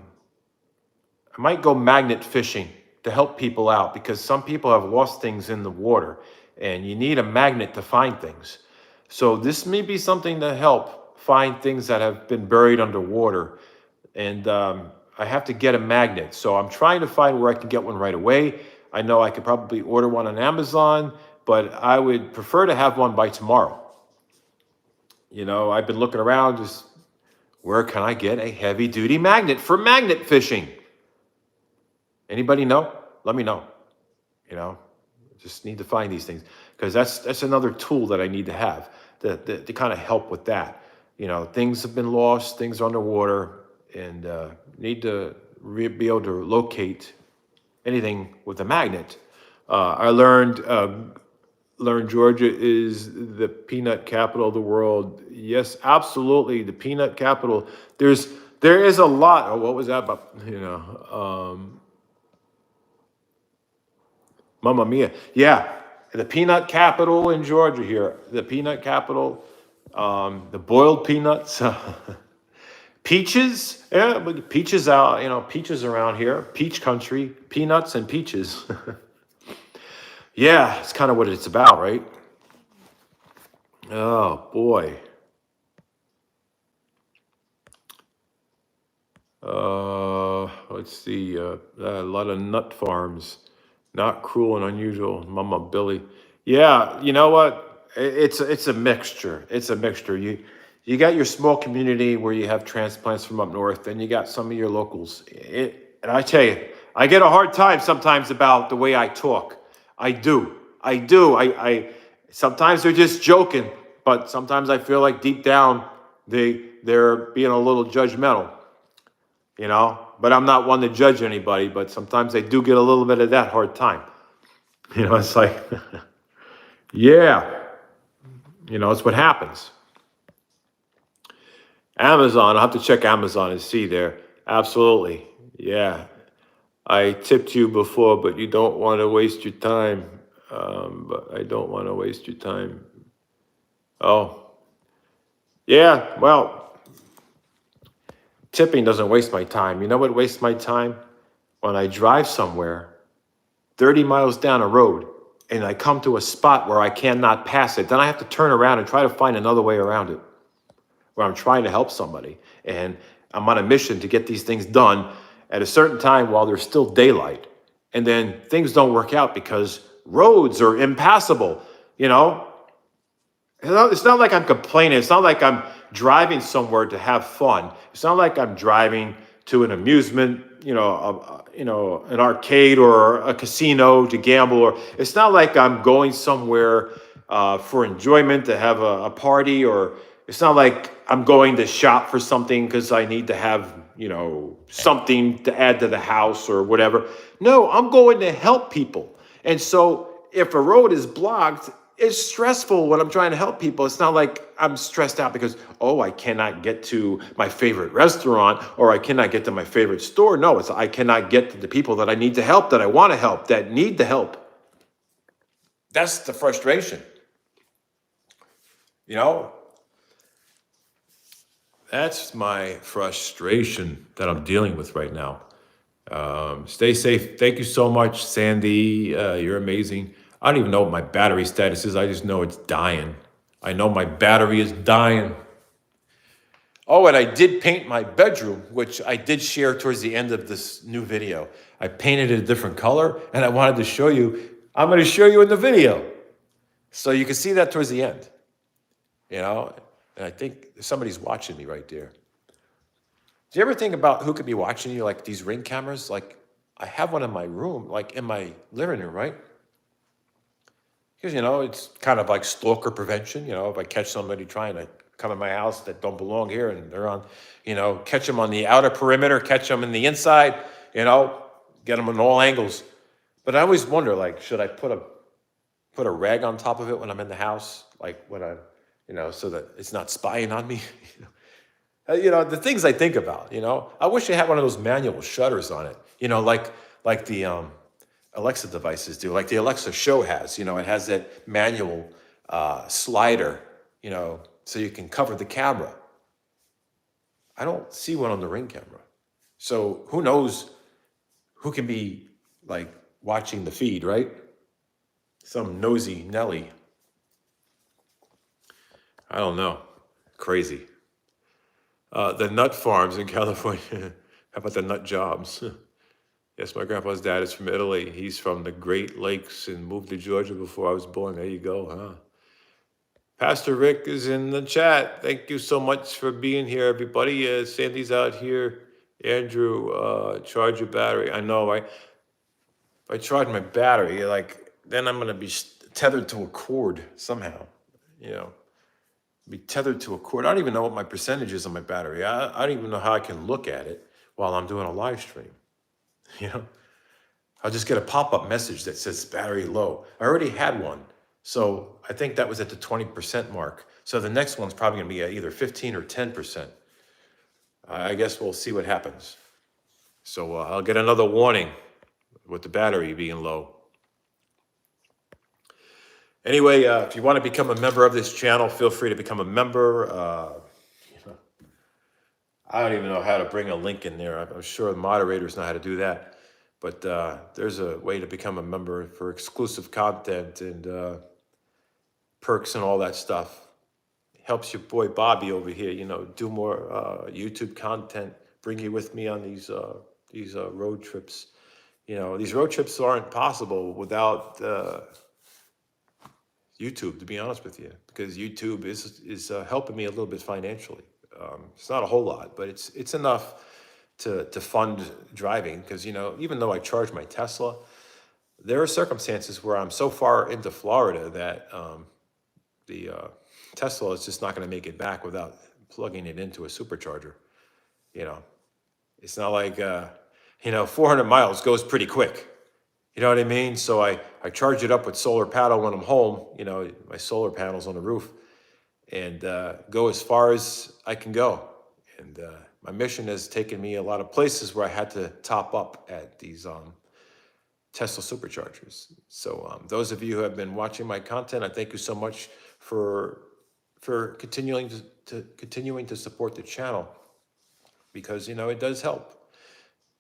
might go magnet fishing to help people out because some people have lost things in the water and you need a magnet to find things. So this may be something to help find things that have been buried underwater. And I have to get a magnet. So I'm trying to find where I can get one right away. I know I could probably order one on Amazon, but I would prefer to have one by tomorrow. You know, I've been looking around, just where can I get a heavy duty magnet for magnet fishing? Anybody know? Let me know. You know, just need to find these things because that's another tool that I need to have to kind of help with that. You know, things have been lost, things are underwater, and need to be able to locate anything with a magnet. I learned Georgia is the peanut capital of the world. Yes, absolutely, the peanut capital. There is a lot. Oh, what was that about? You know, Mamma Mia. Yeah, the peanut capital in Georgia here. The peanut capital. The boiled peanuts. Peaches. Yeah, peaches out. You know, peaches around here. Peach country. Peanuts and peaches. Yeah, it's kind of what it's about, right? Oh boy. Let's see. A lot of nut farms. Not cruel and unusual, Mama Billy. Yeah, you know what? It's a mixture. It's a mixture. You got your small community where you have transplants from up north, and you got some of your locals. And I tell you, I get a hard time sometimes about the way I talk. I do. I do. I sometimes they're just joking, but sometimes I feel like deep down they're being a little judgmental. You know, but I'm not one to judge anybody, but sometimes I do get a little bit of that hard time. You know, it's like, yeah, you know, it's what happens. Amazon, I'll have to check Amazon and see there. Absolutely. Yeah. I tipped you before, but you don't want to waste your time. But I don't want to waste your time. Oh, yeah. Well, tipping doesn't waste my time. You know what wastes my time? When I drive somewhere 30 miles down a road and I come to a spot where I cannot pass it, then I have to turn around and try to find another way around it where I'm trying to help somebody. And I'm on a mission to get these things done at a certain time while there's still daylight. And then things don't work out because roads are impassable. You know, it's not like I'm complaining. It's not like I'm driving somewhere to have fun. It's not like I'm driving to an amusement, an arcade or a casino to gamble. Or it's not like I'm going somewhere for enjoyment to have a party. Or it's not like I'm going to shop for something because I need to have, something to add to the house or whatever. No, I'm going to help people. And so if a road is blocked, it's stressful when I'm trying to help people. It's not like I'm stressed out because, I cannot get to my favorite restaurant or I cannot get to my favorite store. No, it's I cannot get to the people that I need to help, that I want to help, that need the help. That's the frustration. That's my frustration that I'm dealing with right now. Stay safe. Thank you so much, Sandy. You're amazing. I don't even know what my battery status is. I just know it's dying. I know my battery is dying. Oh, and I did paint my bedroom, which I did share towards the end of this new video. I painted it a different color, and I wanted to show you. I'm going to show you in the video. So you can see that towards the end. And I think somebody's watching me right there. Do you ever think about who could be watching you, like these Ring cameras? Like, I have one in my room, like in my living room, right? Because, it's kind of like stalker prevention. If I catch somebody trying to come in my house that don't belong here and they're on, catch them on the outer perimeter, catch them in the inside, get them on all angles. But I always wonder, like, should I put a rag on top of it when I'm in the house? Like when I, so that it's not spying on me? The things I think about, I wish I had one of those manual shutters on it, like the Alexa devices do, like the Alexa Show has, it has that manual slider, so you can cover the camera. I don't see one on the Ring camera. So who knows who can be like watching the feed, right? Some nosy Nelly. I don't know. Crazy. The nut farms in California. How about the nut jobs? Yes, my grandpa's dad is from Italy. He's from the Great Lakes and moved to Georgia before I was born. There you go, huh? Pastor Rick is in the chat. Thank you so much for being here, everybody. Sandy's out here. Andrew, charge your battery. I know, right? If I charge my battery, then I'm going to be tethered to a cord somehow, be tethered to a cord. I don't even know what my percentage is on my battery. I don't even know how I can look at it while I'm doing a live stream. I'll just get a pop-up message that says battery low. I already had one. So I think that was at the 20% mark. So the next one's probably going to be at either 15 or 10%. I guess we'll see what happens. So I'll get another warning with the battery being low. Anyway, if you want to become a member of this channel, feel free to become a member. I don't even know how to bring a link in there. I'm sure the moderators know how to do that. But there's a way to become a member for exclusive content and perks and all that stuff. Helps your boy Bobby over here, do more YouTube content. Bring you with me on these road trips. These road trips aren't possible without YouTube, to be honest with you, because YouTube is helping me a little bit financially. It's not a whole lot, but it's enough to fund driving, because even though I charge my Tesla, there are circumstances where I'm so far into Florida that the Tesla is just not going to make it back without plugging it into a supercharger. It's not like 400 miles goes pretty quick. You know what I mean? So I charge it up with solar panel when I'm home, my solar panels on the roof, and go as far as I can go. And my mission has taken me a lot of places where I had to top up at these Tesla superchargers. So those of you who have been watching my content, I thank you so much for continuing to support the channel, because it does help.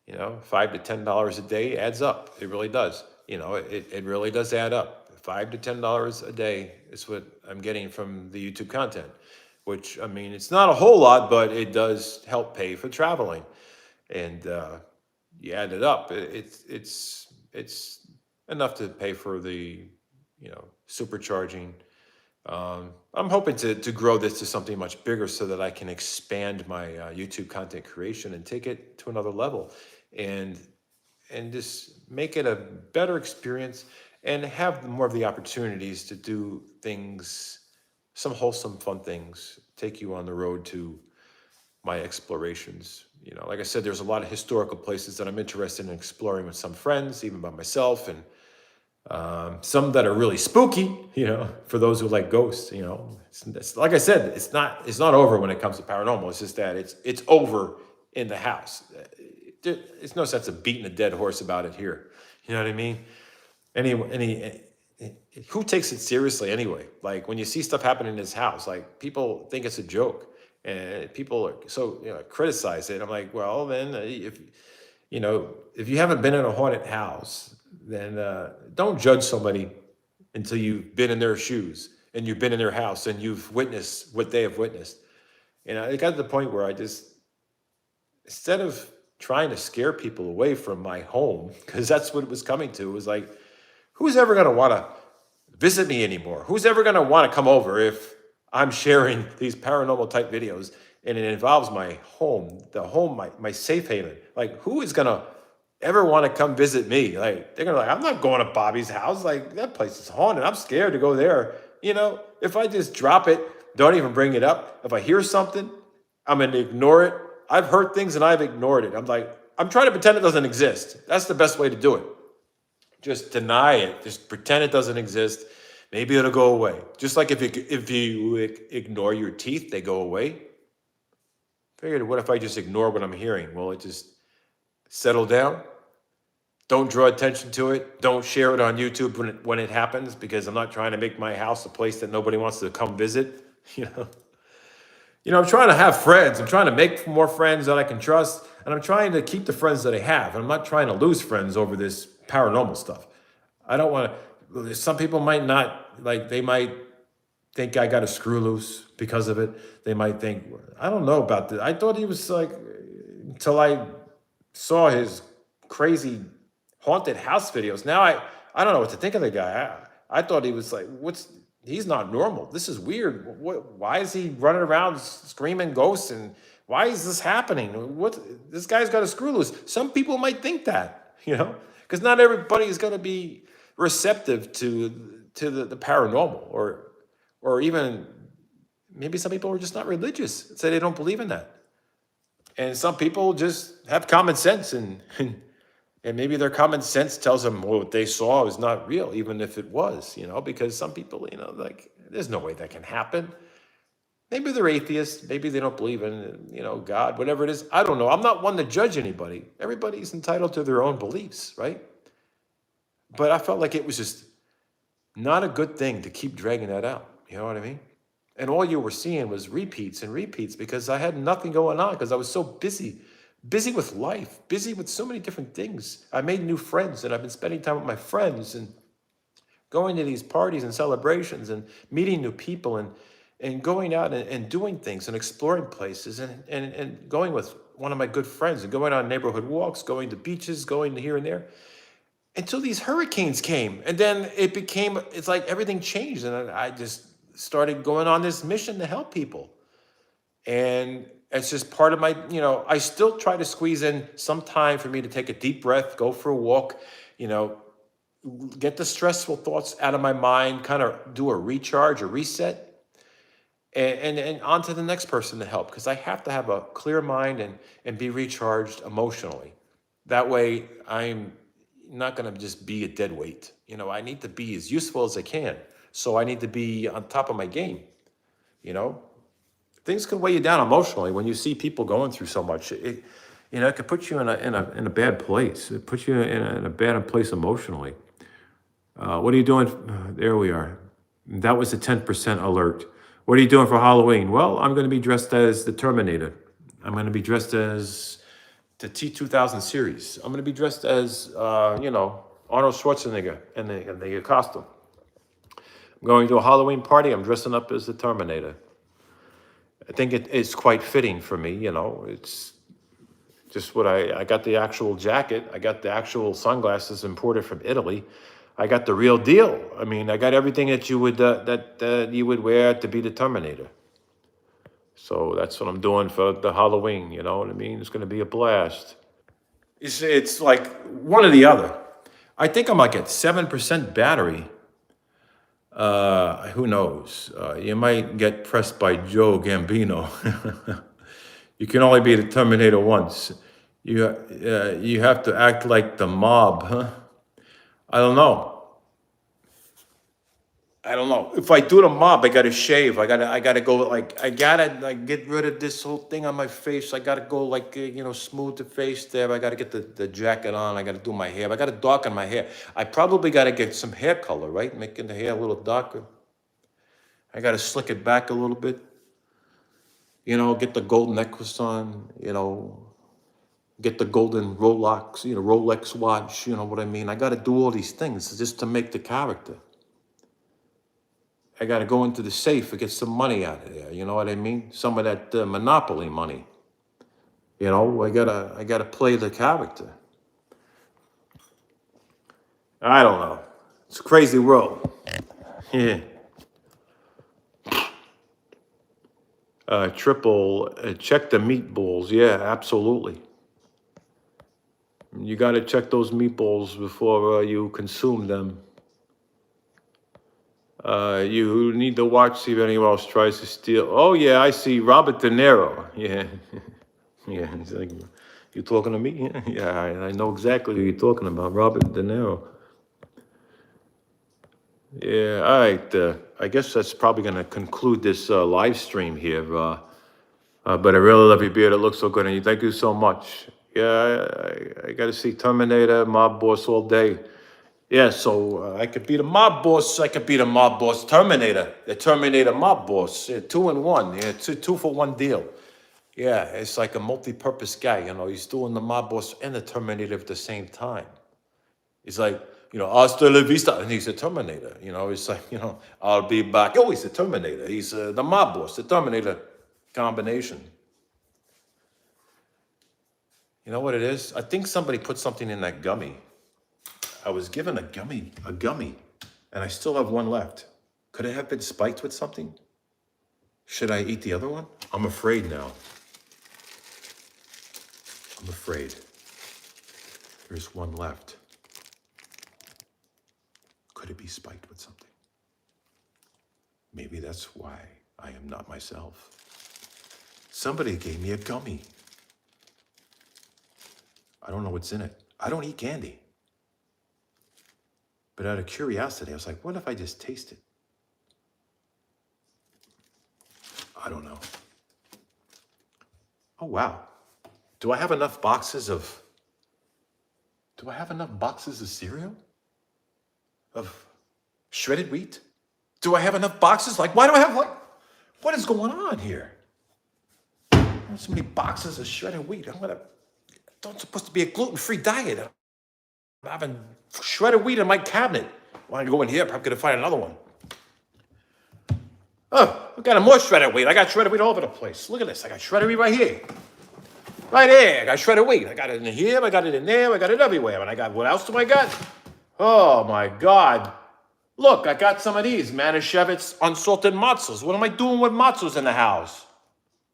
$5 to $10 a day adds up. It really does. It really does add up. $5 to $10 a day is what I'm getting from the YouTube content, which, it's not a whole lot, but it does help pay for traveling. And you add it up, it's enough to pay for the, supercharging. I'm hoping to grow this to something much bigger so that I can expand my YouTube content creation and take it to another level, and just make it a better experience and have more of the opportunities to do things, some wholesome, fun things, take you on the road to my explorations. Like I said, there's a lot of historical places that I'm interested in exploring with some friends, even by myself, and some that are really spooky, for those who like ghosts. It's like I said, it's not over when it comes to paranormal. It's just that it's over in the house. There's no sense of beating a dead horse about it here. You know what I mean? Who takes it seriously anyway? Like when you see stuff happening in his house, like people think it's a joke, and people are so criticize it. I'm like, well, then if you haven't been in a haunted house, then don't judge somebody until you've been in their shoes and you've been in their house and you've witnessed what they have witnessed. It got to the point where I just, instead of trying to scare people away from my home, because that's what it was coming to, it was like, who's ever going to want to visit me anymore? Who's ever going to want to come over if I'm sharing these paranormal type videos and it involves my home, my safe haven? Like, who is going to ever want to come visit me, like they're gonna like, I'm not going to Bobby's house. Like that place is haunted. I'm scared to go there. You know, if I just drop it, don't even bring it up. If I hear something, I'm gonna ignore it. I've heard things and I've ignored it. I'm like, I'm trying to pretend it doesn't exist. That's the best way to do it. Just deny it. Just pretend it doesn't exist. Maybe it'll go away. Just like if you ignore your teeth, they go away. Figured, what if I just ignore what I'm hearing? Will it just settle down? Don't draw attention to it. Don't share it on YouTube when it happens, because I'm not trying to make my house a place that nobody wants to come visit. I'm trying to have friends. I'm trying to make more friends that I can trust, and I'm trying to keep the friends that I have. I'm not trying to lose friends over this paranormal stuff. I don't want to. Some people might not like. They might think I got a screw loose because of it. They might think, I don't know about this. I thought he was like, until I saw his crazy haunted house videos. Now I don't know what to think of the guy. I thought he was like, he's not normal. This is weird. Why is he running around screaming ghosts, and why is this happening? This guy's got a screw loose. Some people might think that, because not everybody is going to be receptive to the paranormal, or even maybe some people are just not religious, say they don't believe in that. And some people just have common sense, and maybe their common sense tells them, well, what they saw is not real, even if it was, because some people, like, there's no way that can happen. Maybe they're atheists. Maybe they don't believe in, God, whatever it is. I don't know. I'm not one to judge anybody. Everybody's entitled to their own beliefs, right? But I felt like it was just not a good thing to keep dragging that out. You know what I mean? And all you were seeing was repeats and repeats, because I had nothing going on, because I was so busy with life, busy with so many different things. I made new friends, and I've been spending time with my friends and going to these parties and celebrations and meeting new people and going out and doing things and exploring places and going with one of my good friends and going on neighborhood walks, going to beaches, going to here and there, until these hurricanes came. And then it's like everything changed, and I just started going on this mission to help people. And it's just part of my, I still try to squeeze in some time for me to take a deep breath, go for a walk, get the stressful thoughts out of my mind, kind of do a recharge, a reset, and on to the next person to help, because I have to have a clear mind and be recharged emotionally. That way I'm not going to just be a dead weight. I need to be as useful as I can. So I need to be on top of my game. Things can weigh you down emotionally when you see people going through so much. It could put you in a bad place. It puts you in a bad place emotionally. What are you doing? There we are. That was the 10% alert. What are you doing for Halloween? Well, I'm going to be dressed as the Terminator. I'm going to be dressed as the T-2000 series. I'm going to be dressed as, Arnold Schwarzenegger in the costume. I'm going to a Halloween party. I'm dressing up as the Terminator. I think it's quite fitting for me, It's just what I got the actual jacket. I got the actual sunglasses imported from Italy. I got the real deal. I mean, I got everything that you would that you would wear to be the Terminator. So that's what I'm doing for the Halloween. You know what I mean? It's going to be a blast. It's like one or the other. I think I'm like at 7% battery. Who knows? You might get pressed by Joe Gambino. You can only be the Terminator once. You have to act like the mob, huh? I don't know. If I do the mob, I gotta shave. I gotta go I gotta get rid of this whole thing on my face. I gotta go smooth the face there. I gotta get the jacket on. I gotta do my hair. I gotta darken my hair. I probably gotta get some hair color, right? Making the hair a little darker. I gotta slick it back a little bit. Get the gold necklace on, get the golden Rolex watch, you know what I mean? I gotta do all these things just to make the character. I got to go into the safe and get some money out of there. You know what I mean? Some of that Monopoly money. I gotta play the character. I don't know. It's a crazy world. Yeah. Triple check the meatballs. Yeah, absolutely. You got to check those meatballs before you consume them. You need to watch, see if anyone else tries to steal. Oh, yeah, I see Robert De Niro. Yeah. Yeah, he's like, you talking to me? Yeah, I know exactly who you're talking about, Robert De Niro. Yeah, all right. I guess that's probably going to conclude this live stream here. But I really love your beard. It looks so good on you. Thank you so much. Yeah, I got to see Terminator, Mob Boss all day. Yeah, so I could be the mob boss. I could be the mob boss Terminator. The Terminator mob boss. Yeah, 2 in 1. Yeah, two for one deal. Yeah, it's like a multi-purpose guy. You know, he's doing the mob boss and the Terminator at the same time. He's like, hasta la vista, and he's a Terminator. You know, it's like, I'll be back. Oh, he's a Terminator. He's the mob boss, the Terminator combination. You know what it is? I think somebody put something in that gummy. I was given a gummy, and I still have one left. Could it have been spiked with something? Should I eat the other one? I'm afraid now. I'm afraid. There's one left. Could it be spiked with something? Maybe that's why I am not myself. Somebody gave me a gummy. I don't know what's in it. I don't eat candy. But out of curiosity, I was like, what if I just taste it? I don't know. Oh, wow. Do I have enough boxes of cereal? Of shredded wheat? Do I have enough boxes? Why do I have, what is going on here? I have so many boxes of shredded wheat. It's supposed to be a gluten-free diet. I'm having shredded wheat in my cabinet. When I go in here, I'm probably going to find another one. Oh, I got more shredded wheat. I got shredded wheat all over the place. Look at this. I got shredded wheat right here. Right there. I got shredded wheat. I got it in here. I got it in there. I got it everywhere. And what else do I got? Oh, my God. Look, I got some of these Manischewitz unsalted matzos. What am I doing with matzos in the house?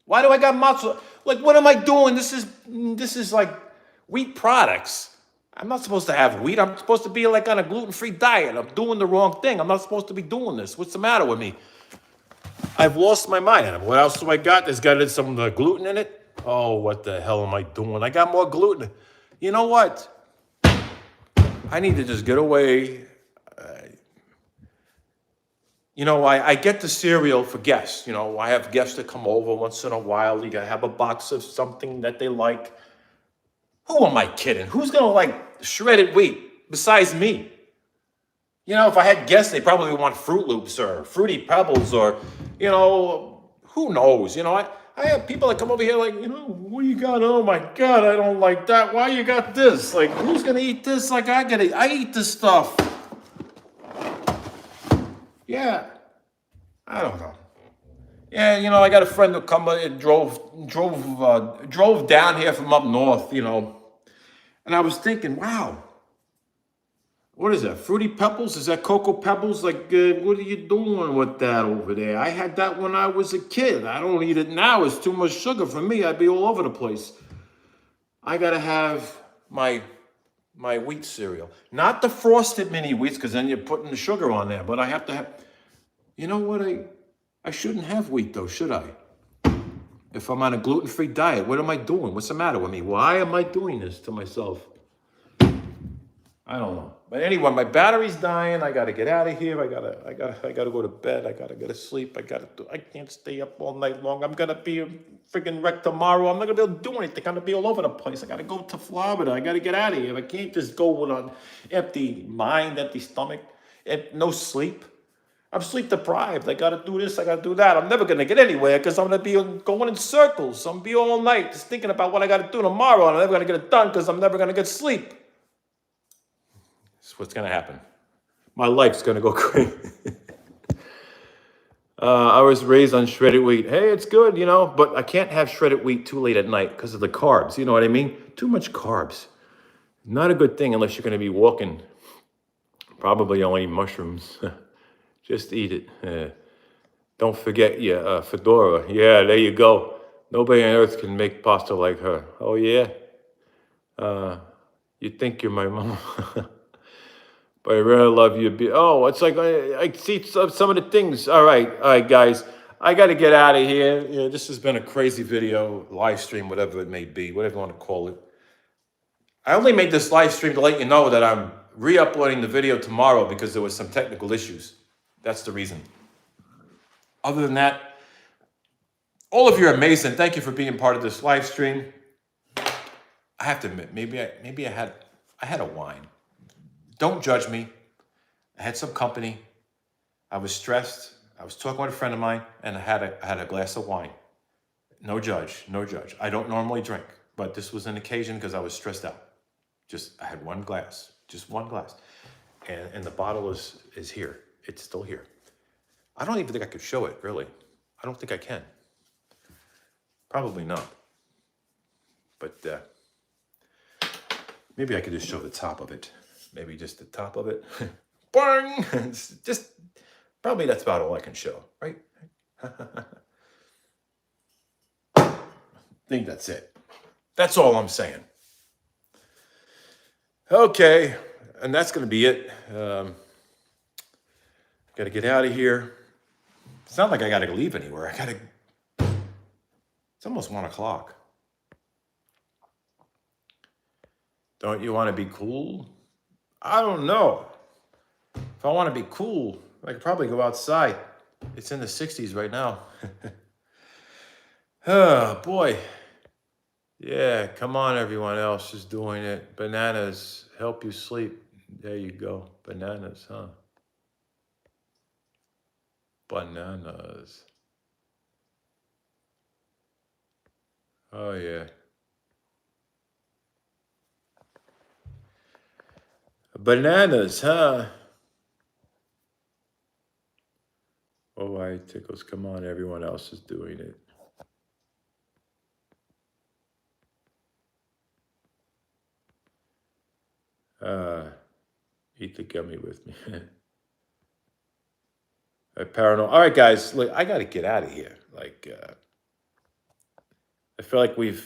Why do I got matzos? What am I doing? This is like wheat products. I'm not supposed to have wheat. I'm supposed to be on a gluten-free diet. I'm doing the wrong thing. I'm not supposed to be doing this. What's the matter with me? I've lost my mind. What else do I got? There's got some gluten in it. Oh, what the hell am I doing? I got more gluten. You know what? I need to just get away. I get the cereal for guests. I have guests that come over once in a while. You gotta have a box of something that they like. Who am I kidding? Who's gonna like shredded wheat besides me? If I had guests, they probably would want Fruit Loops or Fruity Pebbles or, who knows? I have people that come over here what you got? Oh my God, I don't like that. Why you got this? Who's gonna eat this? I eat this stuff. Yeah, I don't know. Yeah, I got a friend who drove down here from up north, and I was thinking, wow, what is that? Fruity Pebbles? Is that Cocoa Pebbles? What are you doing with that over there? I had that when I was a kid. I don't eat it now. It's too much sugar for me. I'd be all over the place. I gotta have my wheat cereal. Not the frosted mini wheats, because then you're putting the sugar on there. But I have to have, you know what? I shouldn't have wheat though, should I? If I'm on a gluten-free diet, what am I doing? What's the matter with me? Why am I doing this to myself? I don't know. But anyway, my battery's dying. I gotta get out of here. I gotta go to bed. I gotta go to sleep. I can't stay up all night long. I'm gonna be a freaking wreck tomorrow. I'm not gonna be able to do anything. I'm gonna be all over the place. I gotta go to Florida. I gotta get out of here. I can't just go with an empty mind, empty stomach, and no sleep. I'm sleep deprived. I gotta do this. I gotta do that. I'm never gonna get anywhere because I'm gonna be going in circles. I'm gonna be all night just thinking about what I gotta do tomorrow, and I'm never gonna get it done because I'm never gonna get sleep. That's what's going to happen. My life's going to go crazy. I was raised on shredded wheat. Hey, it's good, but I can't have shredded wheat too late at night because of the carbs. You know what I mean? Too much carbs. Not a good thing unless you're going to be walking. Probably only eat mushrooms. Just eat it. Don't forget your fedora. Yeah, there you go. Nobody on earth can make pasta like her. Oh, yeah? You think you're my mom. But I really love you. Oh, it's like I see some of the things. All right, guys. I got to get out of here. This has been a crazy video, live stream, whatever it may be, whatever you want to call it. I only made this live stream to let you know that I'm re-uploading the video tomorrow because there was some technical issues. That's the reason. Other than that, all of you are amazing. Thank you for being part of this live stream. I have to admit, maybe I had a wine. Don't judge me. I had some company. I was stressed. I was talking with a friend of mine, and I had a glass of wine. No judge, no judge. I don't normally drink, but this was an occasion because I was stressed out. I had one glass, just one glass, and the bottle is here. It's still here. I don't even think I could show it, really. I don't think I can. Probably not. But maybe I could just show the top of it. Maybe just the top of it. Bang! Just probably that's about all I can show, right? I think that's it. That's all I'm saying. Okay, and that's going to be it. Got to get out of here. It's not like I got to leave anywhere. It's almost 1 o'clock. Don't you want to be cool? I don't know. If I want to be cool, I could probably go outside. It's in the 60s right now. Oh, boy. Yeah, come on, everyone else is doing it. Bananas help you sleep. There you go. Bananas, huh? Bananas. Oh, yeah. Bananas, huh? Oh, why tickles. Come on, everyone else is doing it. Eat the gummy with me. Paranormal. All right, guys, look, I got to get out of here. I feel like we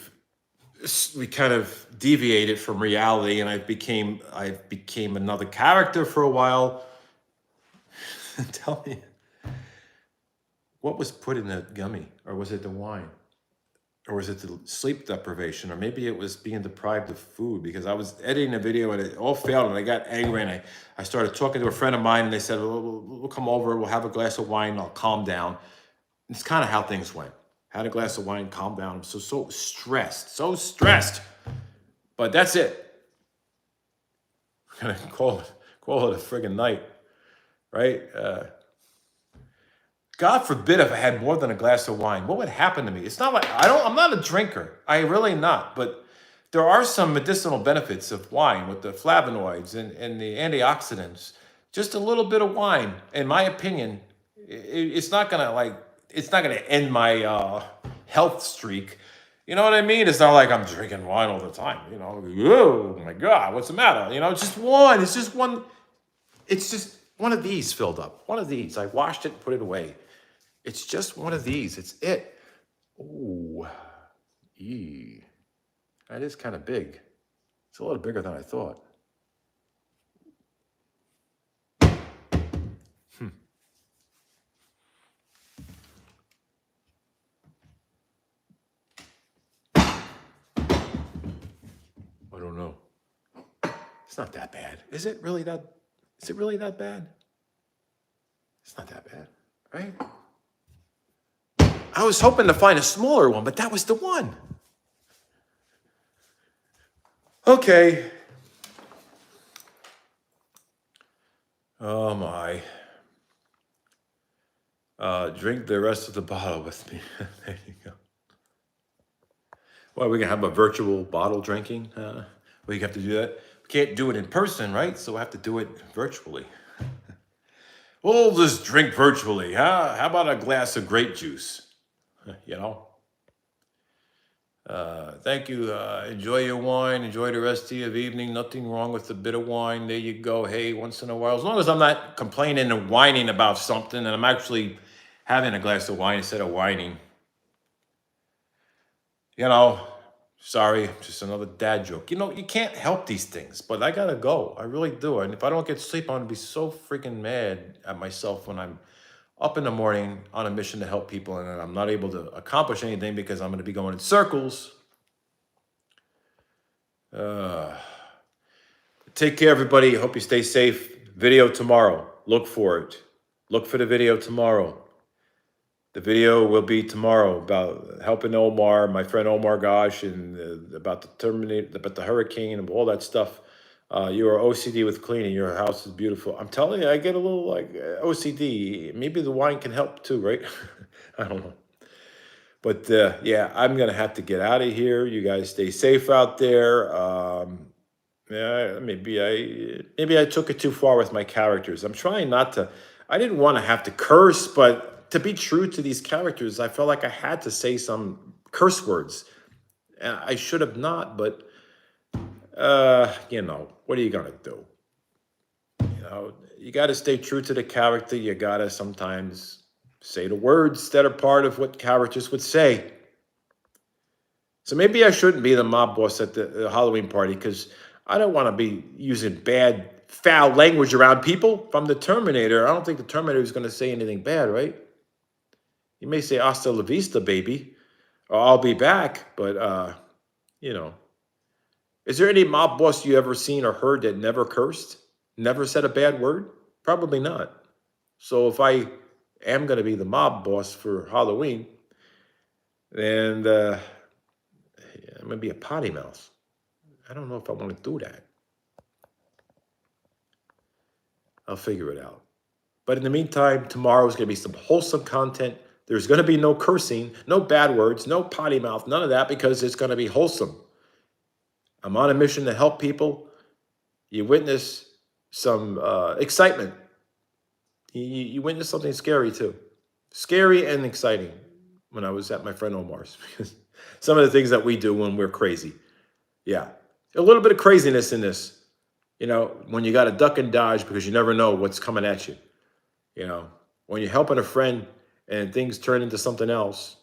kind of deviated from reality, and I became another character for a while. Tell me, what was put in that gummy, or was it the wine, or was it the sleep deprivation, or maybe it was being deprived of food? Because I was editing a video and it all failed, and I got angry, and I started talking to a friend of mine, and they said, we'll come over, we'll have a glass of wine, and I'll calm down. It's kind of how things went. Had a glass of wine, calmed down. I'm so stressed. But that's it. I'm gonna call it a friggin' night, right? God forbid if I had more than a glass of wine, what would happen to me? It's not like I'm not a drinker. I really not. But there are some medicinal benefits of wine with the flavonoids and the antioxidants. Just a little bit of wine, in my opinion, it's not gonna end my health streak. You know what I mean? It's not like I'm drinking wine all the time. Oh my God, what's the matter? It's just one. It's just one. It's just one of these filled up. One of these. I washed it and put it away. It's just one of these. It's it. Ooh. Eee. That is kind of big. It's a little bigger than I thought. I don't know. It's not that bad. Is it really that bad? It's not that bad, right? I was hoping to find a smaller one, but that was the one. Okay. Oh my. Drink the rest of the bottle with me. There you go. Well, we're going to have a virtual bottle drinking. Well, you have to do that. We can't do it in person, right? So we have to do it virtually. We'll just drink virtually, huh? How about a glass of grape juice? Thank you. Enjoy your wine. Enjoy the rest of your evening. Nothing wrong with a bit of wine. There you go. Hey, once in a while. As long as I'm not complaining and whining about something and I'm actually having a glass of wine instead of whining. Sorry, just another dad joke. You know, you can't help these things, but I gotta go. I really do. And if I don't get sleep, I'm gonna be so freaking mad at myself when I'm up in the morning on a mission to help people and I'm not able to accomplish anything because I'm gonna be going in circles. Uh, Take care, everybody. Hope you stay safe. Video tomorrow. Look for it. Look for the video tomorrow. The video will be tomorrow about helping Omar, my friend Omar Gosh, and about the terminate, about the hurricane and all that stuff. You are OCD with cleaning. Your house is beautiful. I'm telling you, I get a little like OCD. Maybe the wine can help too, right? I don't know. But yeah, I'm gonna have to get out of here. You guys stay safe out there. Yeah, maybe I took it too far with my characters. I'm trying not to. I didn't want to have to curse, but to be true to these characters, I felt like I had to say some curse words. And I should have not, but you know, what are you gonna do? You know, you got to stay true to the character. You got to sometimes say the words that are part of what characters would say. So maybe I shouldn't be the mob boss at the Halloween party because I don't want to be using bad, foul language around people. If I'm the Terminator, I don't think the Terminator is going to say anything bad, right? He may say "Hasta la vista, baby," or "I'll be back," but you know, is there any mob boss you ever seen or heard that never cursed, never said a bad word? Probably not. So if I am going to be the mob boss for Halloween, then I'm going to be a potty mouth. I don't know if I want to do that. I'll figure it out. But in the meantime, tomorrow is going to be some wholesome content. There's going to be no cursing, no bad words, no potty mouth, none of that because it's going to be wholesome. I'm on a mission to help people. You witness some excitement. You witness something scary too. Scary and exciting when I was at my friend Omar's. Because some of the things that we do when we're crazy. Yeah. A little bit of craziness in this. You know, when you got to duck and dodge because you never know what's coming at you. You know, when you're helping a friend and things turn into something else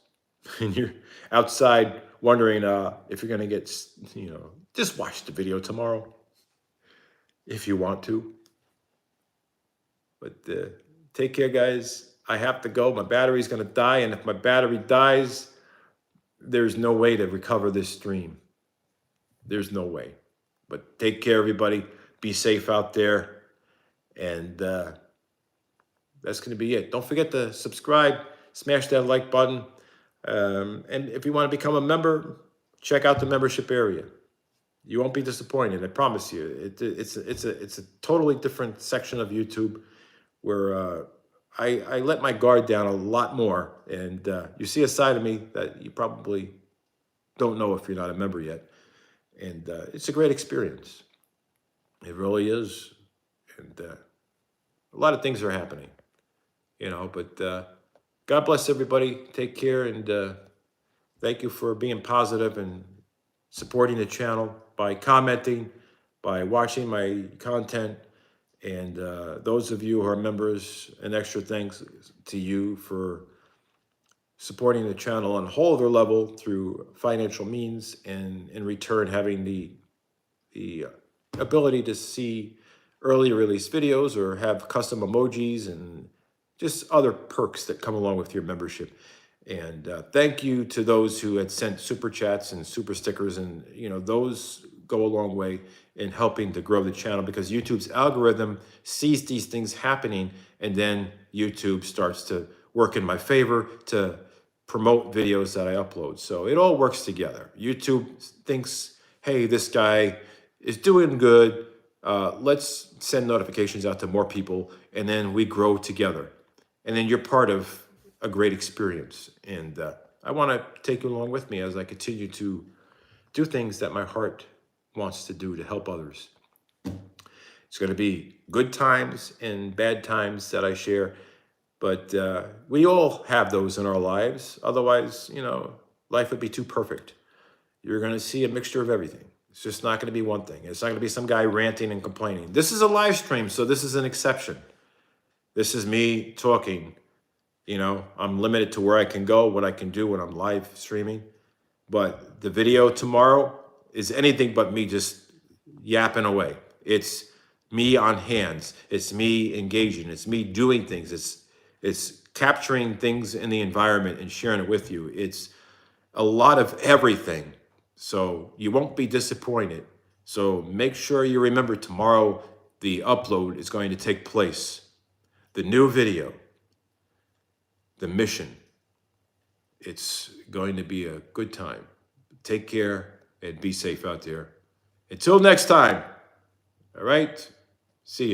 and you're outside wondering if you're going to get, you know, just watch the video tomorrow if you want to. But take care, guys. I have to go. My battery's going to die. And if my battery dies, there's no way to recover this stream. There's no way. But take care, everybody. Be safe out there. And that's going to be it. Don't forget to subscribe. Smash that like button. And if you want to become a member, check out the membership area. You won't be disappointed. I promise you. It's a totally different section of YouTube where I let my guard down a lot more. And you see a side of me that you probably don't know if you're not a member yet. And it's a great experience. It really is. And a lot of things are happening, you know, but God bless everybody. Take care. And thank you for being positive and supporting the channel by commenting, by watching my content. And those of you who are members, an extra thanks to you for supporting the channel on a whole other level through financial means, and in return having the ability to see early release videos or have custom emojis and just other perks that come along with your membership. And thank you to those who had sent super chats and super stickers, and you know, those go a long way in helping to grow the channel because YouTube's algorithm sees these things happening, and then YouTube starts to work in my favor to promote videos that I upload. So it all works together. YouTube thinks, hey, this guy is doing good. Let's send notifications out to more people, and then we grow together. And then you're part of a great experience. And I want to take you along with me as I continue to do things that my heart wants to do to help others. It's going to be good times and bad times that I share, but we all have those in our lives. Otherwise, you know, life would be too perfect. You're going to see a mixture of everything. It's just not going to be one thing. It's not going to be some guy ranting and complaining. This is a live stream, so this is an exception. This is me talking. You know, I'm limited to where I can go, what I can do when I'm live streaming. But the video tomorrow is anything but me just yapping away. It's me on hands. It's me engaging. It's me doing things. It's capturing things in the environment and sharing it with you. It's a lot of everything. So you won't be disappointed. So make sure you remember tomorrow the upload is going to take place. The new video, the mission. It's going to be a good time. Take care and be safe out there. Until next time. All right. See ya.